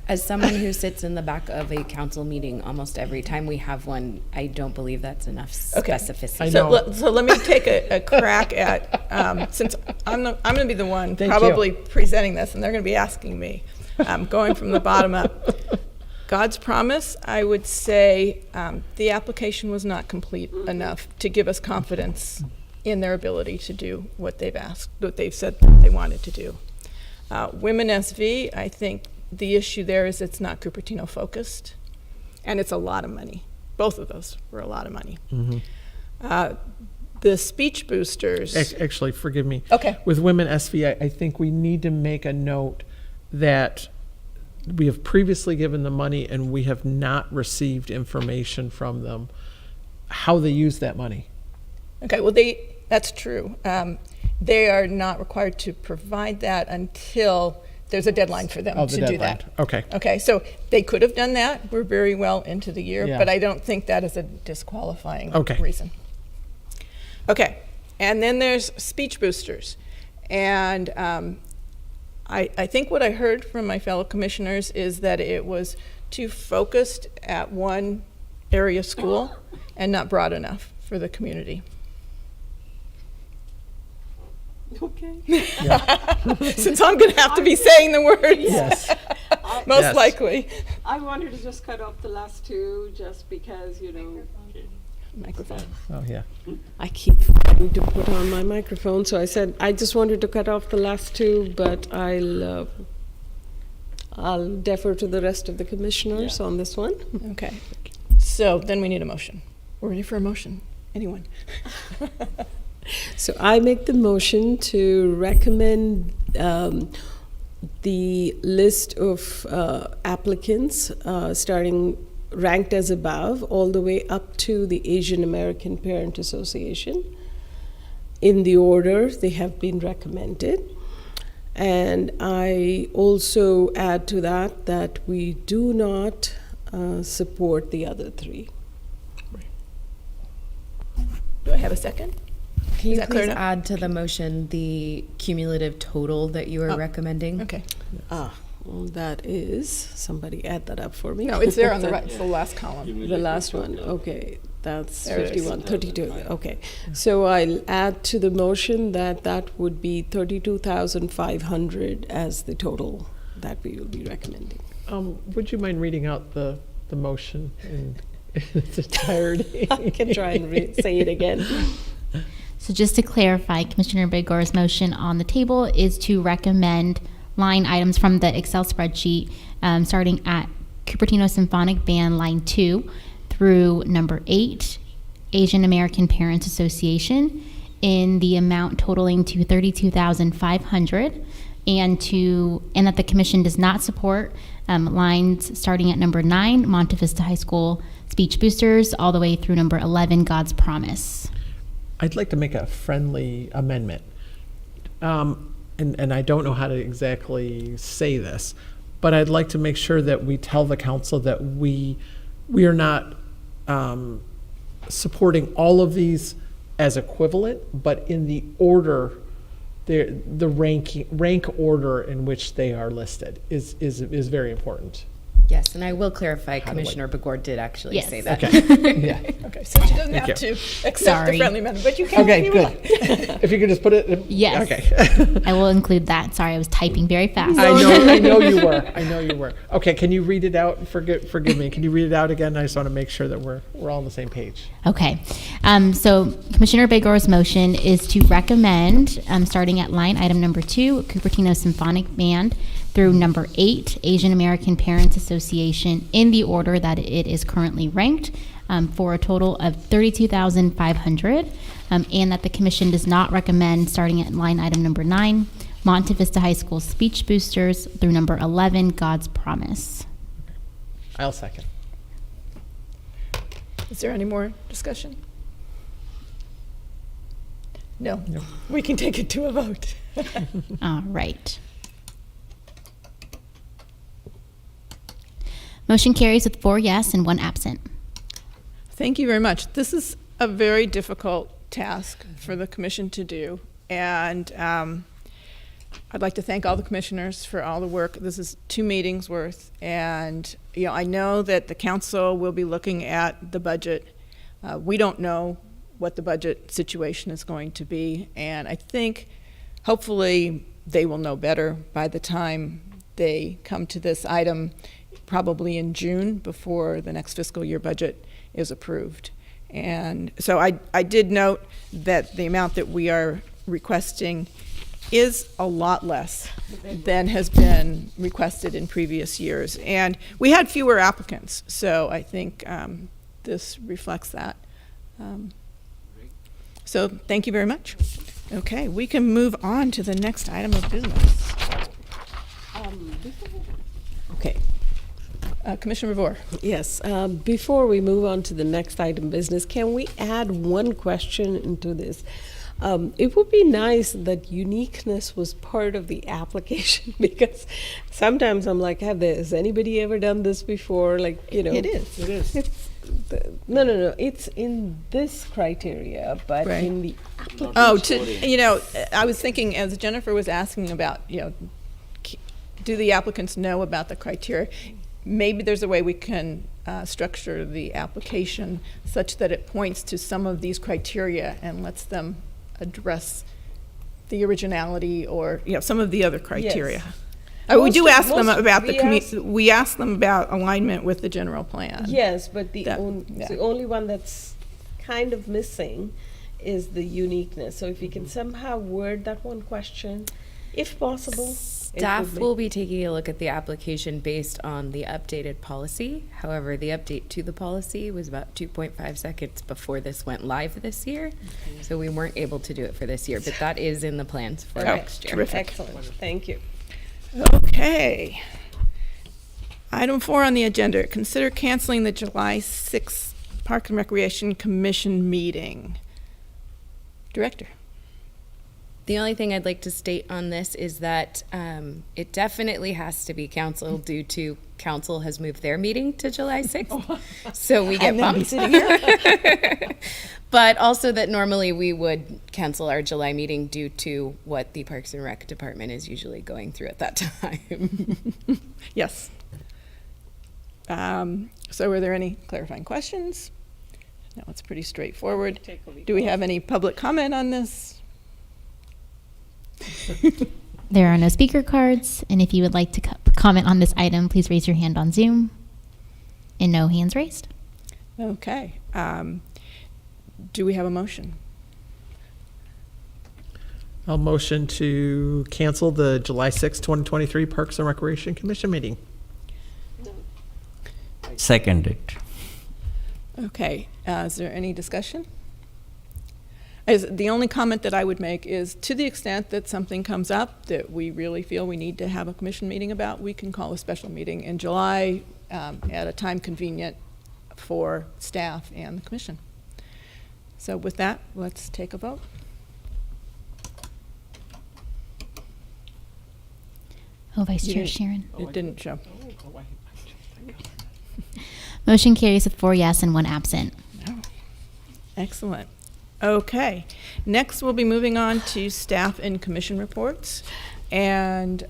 As someone who sits in the back of a council meeting almost every time we have one, I don't believe that's enough specificity. I know. So let me take a crack at, since I'm going to be the one Thank probably you. presenting this, and they're going to be asking me, going from the bottom up. God's Promise, I would say the application was not complete enough to give us confidence in their ability to do what they've asked, what they've said they wanted to do. Women SV, I think the issue there is it's not Cupertino focused, And it's a lot of money. Both of those were a lot of money. Mm-hmm. The speech boosters. Actually, forgive me. Okay. With Women SV, I think we need to make a note that we have previously given the money and we have not received information from them how they use that money. Okay, well, that's true. They are not required to provide that until there's a deadline for them to do that. Okay. Okay, so they could have done that. We're very well into the year, Yeah. but I don't think that is a disqualifying Okay. reason. Okay, and then there's speech boosters. And I think what I heard from my fellow commissioners is that it was too focused at one area school and not broad enough for the community. Okay. Since I'm going to have to be saying the words. Yes. Most Yes. likely. I wanted to just cut off the last two just because, Microphone. Oh, yeah. I keep forgetting to put on my microphone, so I said I just wanted to cut off the last two, but I'll defer to the rest of the commissioners on this one. Okay. So then we need a motion. We're ready for a motion. Anyone? So I make the motion to recommend the list of applicants starting ranked as above all the way up to the Asian American Parent Association in the order they have been recommended. And I also add to that we do not support the other three. Do I have a second? Can Is you that clear please enough? add to the motion the cumulative total that you are recommending? Okay. Well, that is, somebody add that up for me. No, it's there on the right. It's the last column. The last one, okay, that's There it is. 51, 32, okay. So I'll add to the motion that would be 32,500 as the total that we will be recommending. Would you mind reading out the motion in its entirety? I can try and say it again. So just to clarify, Commissioner Begor's motion on the table is to recommend line items from the Excel spreadsheet, starting at Cupertino Symphonic Band line 2 through number 8, Asian American Parents Association, in the amount totaling to $32,500, and that the commission does not support lines starting at number 9, Monte Vista High School Speech Boosters, all the way through number 11, God's Promise. I'd like to make a friendly amendment. And I don't know how to exactly say this, but I'd like to make sure that we tell the council that we are not supporting all of these as equivalent, but in the order, the rank order in which they are listed is very important. Yes, and I will clarify, Commissioner Begor did actually Yes. say that. Okay. Yeah. Okay, so she doesn't Thank have you. to accept the Sorry. friendly amendment, but you can Okay, if you good. want. If you could just put it in. Yes. Okay. I will include that. Sorry, I was typing very fast. I know you were. Okay, can you read it out? Forgive me. Can you read it out again? I just want to make sure that we're all on the same page. Okay. So Commissioner Begor's motion is to recommend, starting at line item number 2, Cupertino Symphonic Band, through number 8, Asian American Parents Association, in the order that it is currently ranked, for a total of $32,500, and that the commission does not recommend, starting at line item number 9, Monte Vista High School Speech Boosters, through number 11, God's Promise. I'll second. Is there any more discussion? No. We can take it to a vote. All right. Motion carries with 4 yes and 1 absent. Thank you very much. This is a very difficult task for the commission to do, and I'd like to thank all the commissioners for all the work. This is 2 meetings worth, and I know that the council will be looking at the budget. We don't know what the budget situation is going to be, and I think hopefully they will know better by the time they come to this item, probably in June, before the next fiscal year budget is approved. And so I did note that the amount that we are requesting is a lot less than has been requested in previous years. And we had fewer applicants, so I think this reflects that. So thank you very much. Okay, we can move on to the next item of business. Okay. Commissioner Revore. Yes, before we move on to the next item of business, can we add one question into this? It would be nice that uniqueness was part of the application, because sometimes I'm like, has anybody ever done this before? Like, you know. It is. It is. No. It's in this criteria, but Right. in the application. Oh, I was thinking, as Jennifer was asking about, do the applicants know about the criteria? Maybe there's a way we can structure the application such that it points to some of these criteria and lets them address the originality or some of the other criteria. Yes. We do ask them Most- about we ask them about alignment with the general plan. Yes, but the Yeah. only one that's kind of missing is the uniqueness. So if you can somehow word that one question, if possible. Staff will be taking a look at the application based on the updated policy. However, the update to the policy was about 2.5 seconds before this went live this year. So we weren't able to do it for this year, but that is in the plans for next year. Terrific. Excellent. Thank you. Okay. Item 4 on the agenda, consider canceling the July 6th Park and Recreation Commission meeting. Director. The only thing I'd like to state on this is that it definitely has to be council due to council has moved their meeting to July 6th. So we get bumped. But also that normally we would cancel our July meeting due to what the Parks and Rec department is usually going through at that time. Yes. So were there any clarifying questions? No, it's pretty straightforward. Do we have any public comment on this? There are no speaker cards, and if you would like to comment on this item, please raise your hand on Zoom. And no hands raised. Okay. Do we have a motion? I'll motion to cancel the July 6, 2023 Parks and Recreation Commission meeting. Seconded. Okay. Is there any discussion? The only comment that I would make is, to the extent that something comes up that we really feel we need to have a commission meeting about, we can call a special meeting in July at a time convenient for staff and the commission. So with that, let's take a vote. Oh, Vice Chair Sharon. It didn't show. Motion carries with 4 yes and 1 absent. Excellent. Okay. Next, we'll be moving on to staff and commission reports. And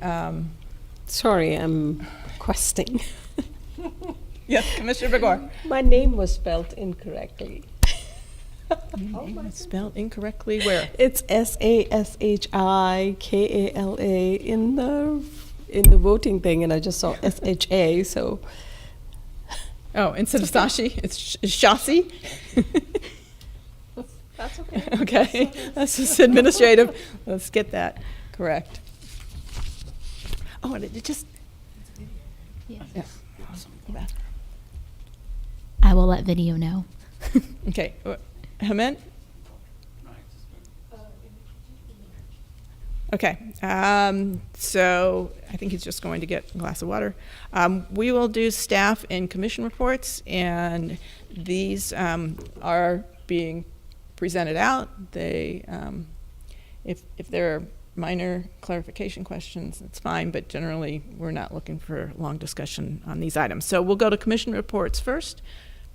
sorry, I'm requesting. Yes, Commissioner Begor. My name was spelled incorrectly. Spelled incorrectly where? It's SASHIKALA in the voting thing, and I just saw SHA, so. Oh, instead of Sashi, it's Shasi? That's okay. Okay, that's just administrative. Let's get that correct. Oh, and it just. Yes. Yeah. Awesome. I will let video know. Okay. Hamed? Okay. So I think he's just going to get a glass of water. We will do staff and commission reports, and these are being presented out. They, if there are minor clarification questions, it's fine, but generally we're not looking for long discussion on these items. So we'll go to commission reports first,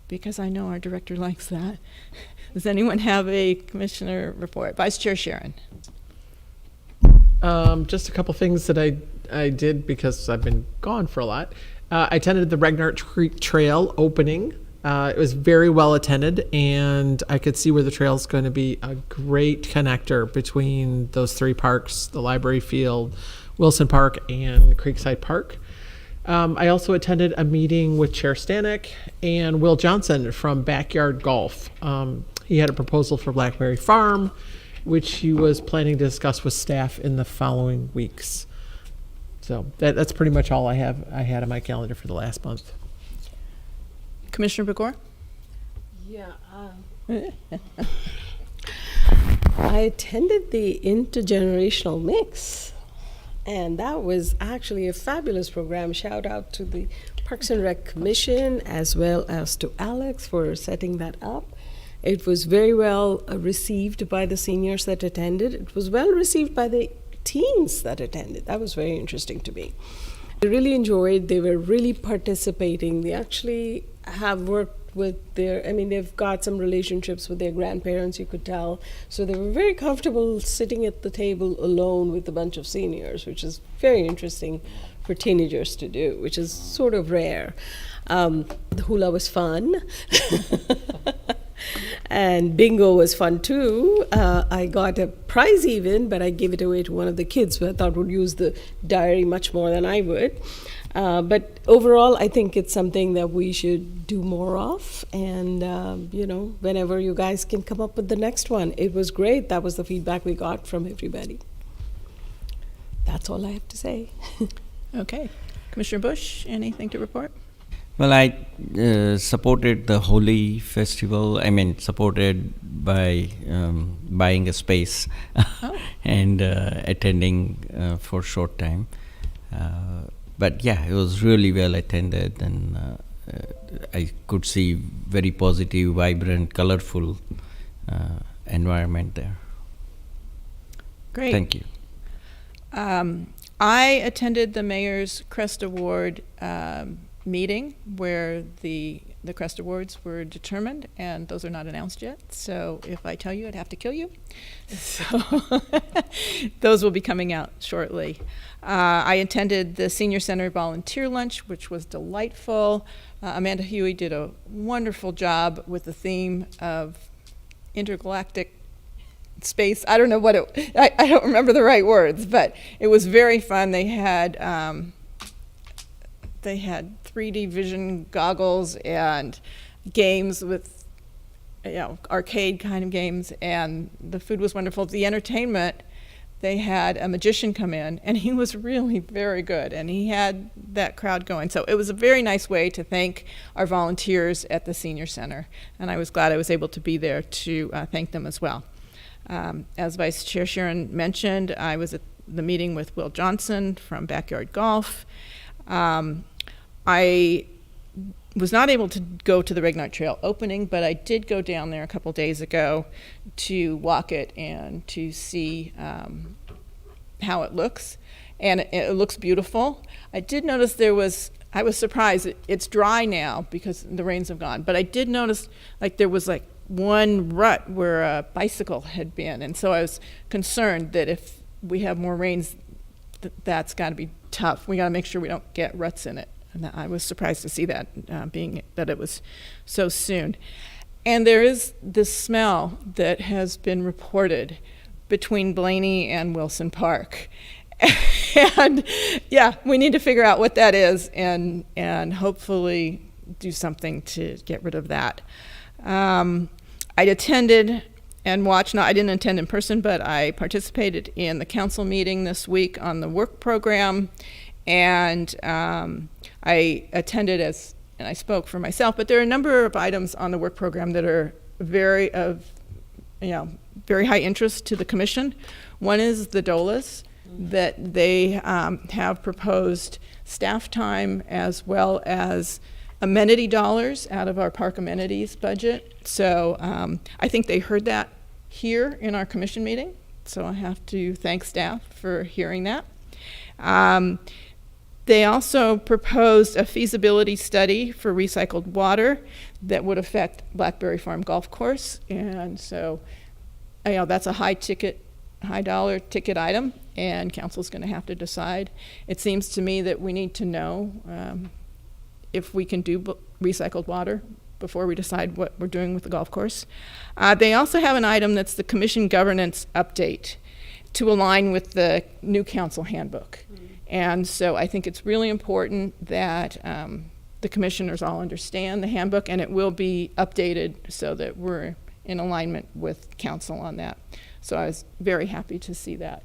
because I know our director likes that. Does anyone have a commissioner report? Vice Chair Sharon. Just a couple things that I did because I've been gone for a lot. I attended the Ragnart Creek Trail opening. It was very well attended, and I could see where the trail is going to be a great connector between those 3 parks, the Library Field, Wilson Park, and Creekside Park. I also attended a meeting with Chair Stanek and Will Johnson from Backyard Golf. He had a proposal for Blackberry Farm, which he was planning to discuss with staff in the following weeks. So that's pretty much all I had on my calendar for the last month. Commissioner Begor? Yeah. I attended the intergenerational mix, and that was actually a fabulous program. Shout out to the Parks and Rec Commission as well as to Alex for setting that up. It was very well received by the seniors that attended. It was well received by the teens that attended. That was very interesting to me. I really enjoyed. They were really participating. They actually have worked with they've got some relationships with their grandparents, you could tell. So they were very comfortable sitting at the table alone with a bunch of seniors, which is very interesting for teenagers to do, which is sort of rare. The hula was fun. And bingo was fun too. I got a prize even, but I gave it away to one of the kids who I thought would use the diary much more than I would. But overall, I think it's something that we should do more of. And, whenever you guys can come up with the next one. It was great. That was the feedback we got from everybody. That's all I have to say. Okay. Commissioner Bush, anything to report? Well, I supported the Holi festival. Supported by buying a space and attending for a short time. But yeah, it was really well attended, and I could see very positive, vibrant, colorful environment there. Great. Thank you. I attended the Mayor's Crest Award meeting where the Crest Awards were determined, and those are not announced yet. So if I tell you, I'd have to kill you. So those will be coming out shortly. I attended the Senior Center Volunteer Lunch, which was delightful. Amanda Huey did a wonderful job with the theme of intergalactic space. I don't know what I don't remember the right words, but it was very fun. They had 3D vision goggles and games with, arcade kind of games, and the food was wonderful. The entertainment, they had a magician come in, and he was really very good, and he had that crowd going. So it was a very nice way to thank our volunteers at the Senior Center, and I was glad I was able to be there to thank them as well. As Vice Chair Sharon mentioned, I was at the meeting with Will Johnson from Backyard Golf. I was not able to go to the Regnite Trail opening, but I did go down there a couple days ago to walk it and to see how it looks. And it looks beautiful. I did notice I was surprised, it's dry now because the rains have gone, but I did notice there was one rut where a bicycle had been. And so I was concerned that if we have more rains, that's got to be tough. We got to make sure we don't get ruts in it. And I was surprised to see that, being that it was so soon. And there is this smell that has been reported between Blaney and Wilson Park. And yeah, we need to figure out what that is and hopefully do something to get rid of that. I attended and watched, I didn't attend in person, but I participated in the council meeting this week on the work program. And I attended and I spoke for myself, but there are a number of items on the work program that are very high interest to the commission. One is the DOLAs, that they have proposed staff time as well as amenity dollars out of our park amenities budget. So I think they heard that here in our commission meeting. So I have to thank staff for hearing that. They also proposed a feasibility study for recycled water that would affect Blackberry Farm Golf Course. And so, that's a high dollar ticket item, and council's going to have to decide. It seems to me that we need to know if we can do recycled water before we decide what we're doing with the golf course. They also have an item that's the commission governance update to align with the new council handbook. And so I think it's really important that the commissioners all understand the handbook, and it will be updated so that we're in alignment with council on that. So I was very happy to see that.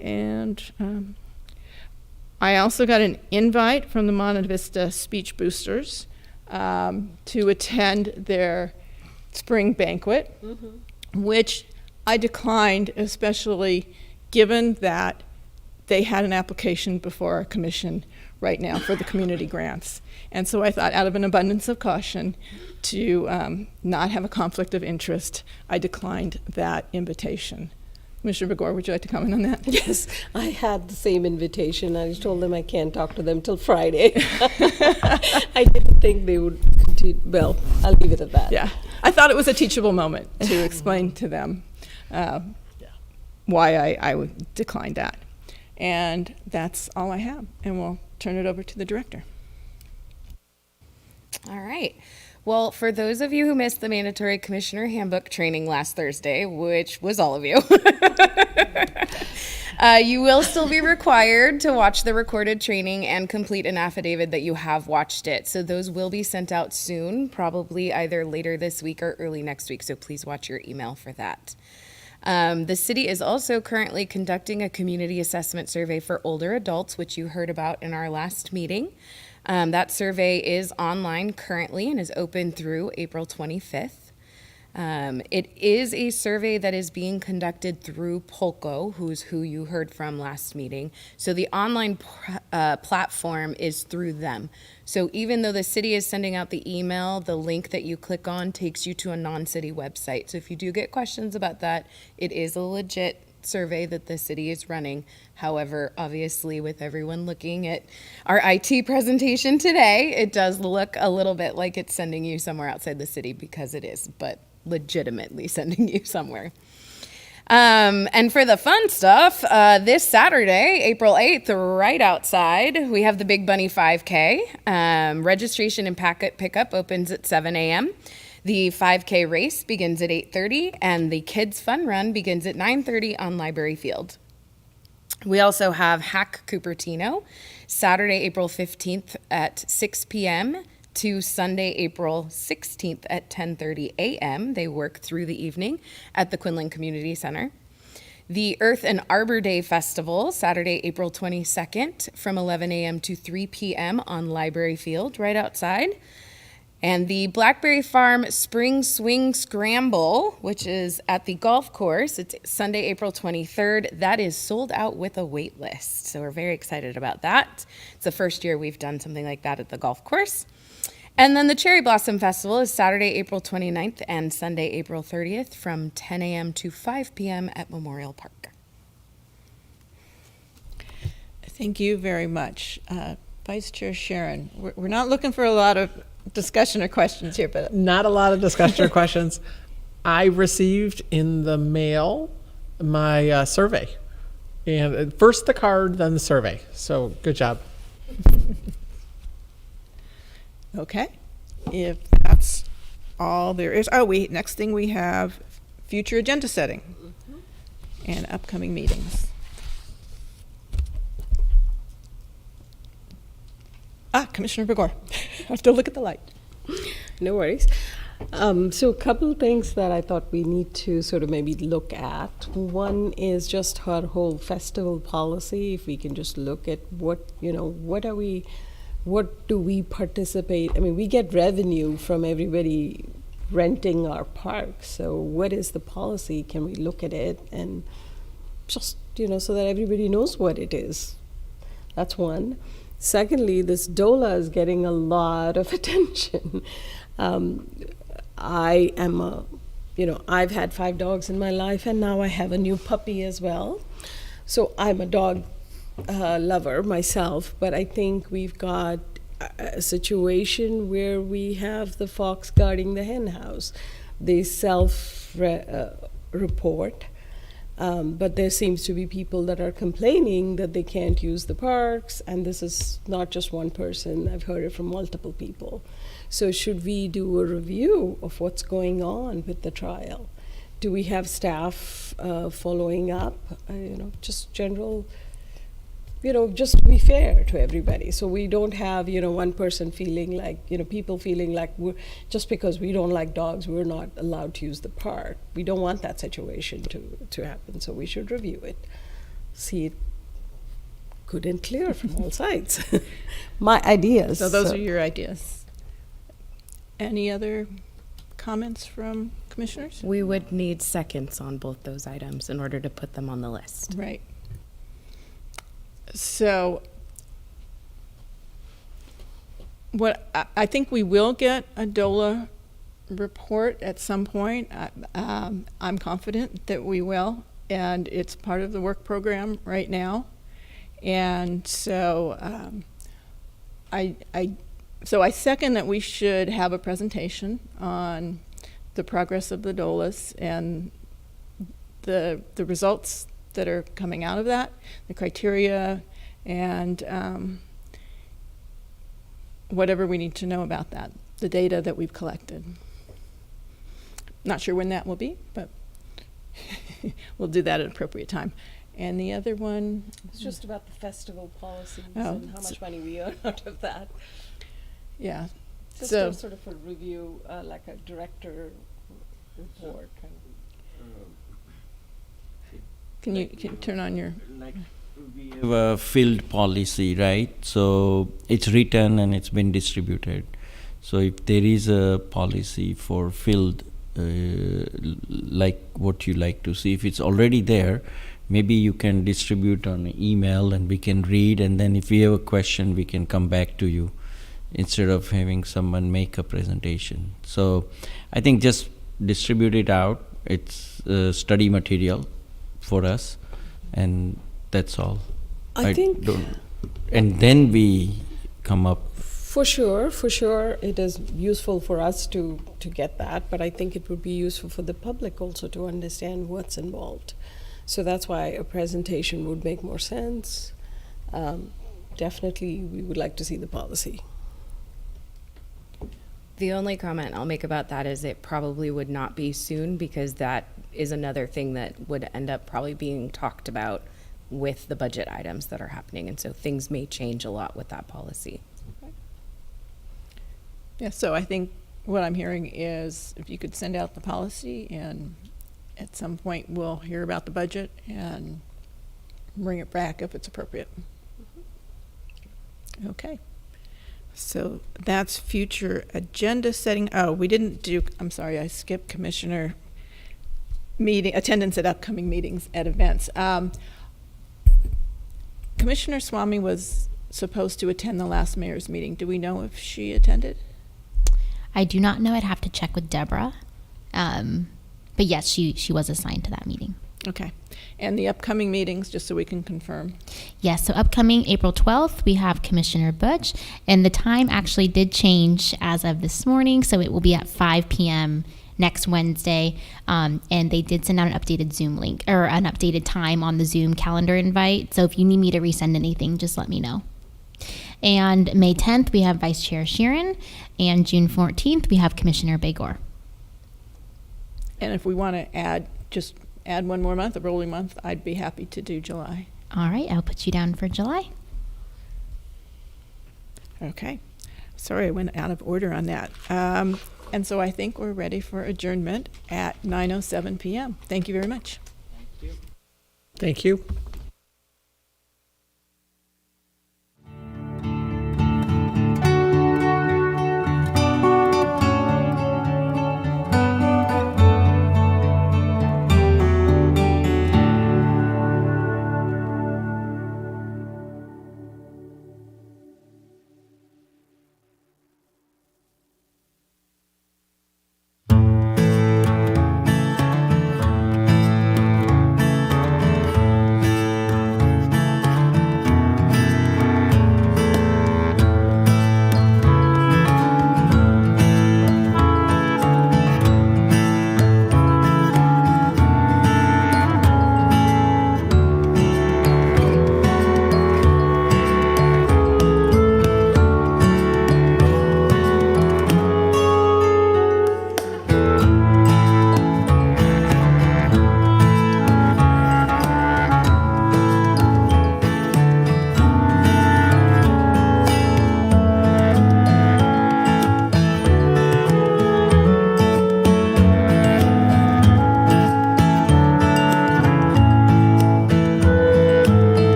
And I also got an invite from the Monte Vista Speech Boosters to attend their spring banquet, which I declined, especially given that they had an application before our commission right now for the community grants. And so I thought, out of an abundance of caution, to not have a conflict of interest, I declined that invitation. Commissioner Begor, would you like to comment on that? Yes, I had the same invitation. I told them I can't talk to them till Friday. I didn't think they would continue. Well, I'll leave it at that. Yeah, I thought it was a teachable moment to explain to them why I would decline that. And that's all I have. And we'll turn it over to the director. All right. Well, for those of you who missed the mandatory commissioner handbook training last Thursday, which was all of you, you will still be required to watch the recorded training and complete an affidavit that you have watched it. So those will be sent out soon, probably either later this week or early next week. So please watch your email for that. The city is also currently conducting a community assessment survey for older adults, which you heard about in our last meeting. That survey is online currently and is open through April 25th. It is a survey that is being conducted through Polko, who you heard from last meeting. So the online platform is through them. So even though the city is sending out the email, the link that you click on takes you to a non-city website. So if you do get questions about that, it is a legit survey that the city is running. However, obviously, with everyone looking at our IT presentation today, it does look a little bit like it's sending you somewhere outside the city, because it is, but legitimately sending you somewhere. And for the fun stuff, this Saturday, April 8th, right outside, we have the Big Bunny 5K. Registration and packet pickup opens at 7 a.m. The 5K race begins at 8:30, and the Kids Fun Run begins at 9:30 on Library Field. We also have Hack Cupertino, Saturday, April 15th at 6 p.m. to Sunday, April 16th at 10:30 a.m. They work through the evening at the Quinlan Community Center. The Earth and Arbor Day Festival, Saturday, April 22nd from 11 a.m. to 3 p.m. on Library Field, right outside. And the Blackberry Farm Spring Swing Scramble, which is at the golf course, it's Sunday, April 23rd. That is sold out with a wait list. So we're very excited about that. It's the first year we've done something like that at the golf course. And then the Cherry Blossom Festival is Saturday, April 29th and Sunday, April 30th from 10 a.m. to 5 p.m. at Memorial Park. Thank you very much. Vice Chair Sharon, we're not looking for a lot of discussion or questions here, but not a lot of discussion or questions. I received in the mail my survey, and first the card, then the survey. So good job. Okay, if that's all there is. Oh, next thing we have future agenda setting and upcoming meetings. Commissioner Begor, I have to look at the light. No worries. So a couple of things that I thought we need to sort of maybe look at. One is just our whole festival policy. If we can just look at what do we participate? I mean, we get revenue from everybody renting our park. So what is the policy? Can we look at it and just, so that everybody knows what it is? That's one. Secondly, this DOLA is getting a lot of attention. I am I've had 5 dogs in my life, and now I have a new puppy as well. So I'm a dog lover myself, but I think we've got a situation where we have the fox guarding the hen house. They self-report. But there seems to be people that are complaining that they can't use the parks, and this is not just one person. I've heard it from multiple people. So should we do a review of what's going on with the trial? Do we have staff following up? Just general just to be fair to everybody. So we don't have, one person feeling like, people feeling like just because we don't like dogs, we're not allowed to use the park. We don't want that situation to happen. So we should review it, see it good and clear from all sides. My ideas. So those are your ideas. Any other comments from commissioners? We would need seconds on both those items in order to put them on the list. Right. So what I think we will get a DOLA report at some point. I'm confident that we will, and it's part of the work program right now. And so I second that we should have a presentation on the progress of the DOLAs and the results that are coming out of that, the criteria, and whatever we need to know about that, the data that we've collected. Not sure when that will be, but we'll do that at an appropriate time. And the other one? It's just about the festival policies Oh, and how much money we earn out of that. Yeah. Just So, a sort of a review, like a director report. Kind of. can you turn on your... We have a field policy, right? So it's written and it's been distributed. So if there is a policy for field, like what you like to see, if it's already there, maybe you can distribute on email and we can read, and then if we have a question, we can come back to you instead of having someone make a presentation. So I think just distribute it out. It's study material for us, and that's all. I think and then we come up. For sure, it is useful for us to get that, but I think it would be useful for the public also to understand what's involved. So that's why a presentation would make more sense. Definitely, we would like to see the policy. The only comment I'll make about that is it probably would not be soon, because that is another thing that would end up probably being talked about with the budget items that are happening. And so things may change a lot with that policy. Yeah, so I think what I'm hearing is if you could send out the policy, and at some point we'll hear about the budget and bring it back if it's appropriate. Okay. So that's future agenda setting. Oh, we didn't do, I'm sorry, I skipped commissioner meeting, attendance at upcoming meetings at events. Commissioner Swamy was supposed to attend the last mayor's meeting. Do we know if she attended? I do not know. I'd have to check with Deborah. But yes, she was assigned to that meeting. Okay. And the upcoming meetings, just so we can confirm. Yes, so upcoming April 12th, we have Commissioner Butch, and the time actually did change as of this morning, so it will be at 5 p.m. next Wednesday, and they did send out an updated Zoom link, or an updated time on the Zoom calendar invite, so if you need me to resend anything, just let me know. And May 10th, we have Vice Chair Sheeran, and June 14th, we have Commissioner Begor. And if we want to add one more month, a rolling month, I'd be happy to do July. All right, I'll put you down for July. Okay. Sorry, I went out of order on that. And so I think we're ready for adjournment at 9:07 p.m. Thank you very much. Thank you.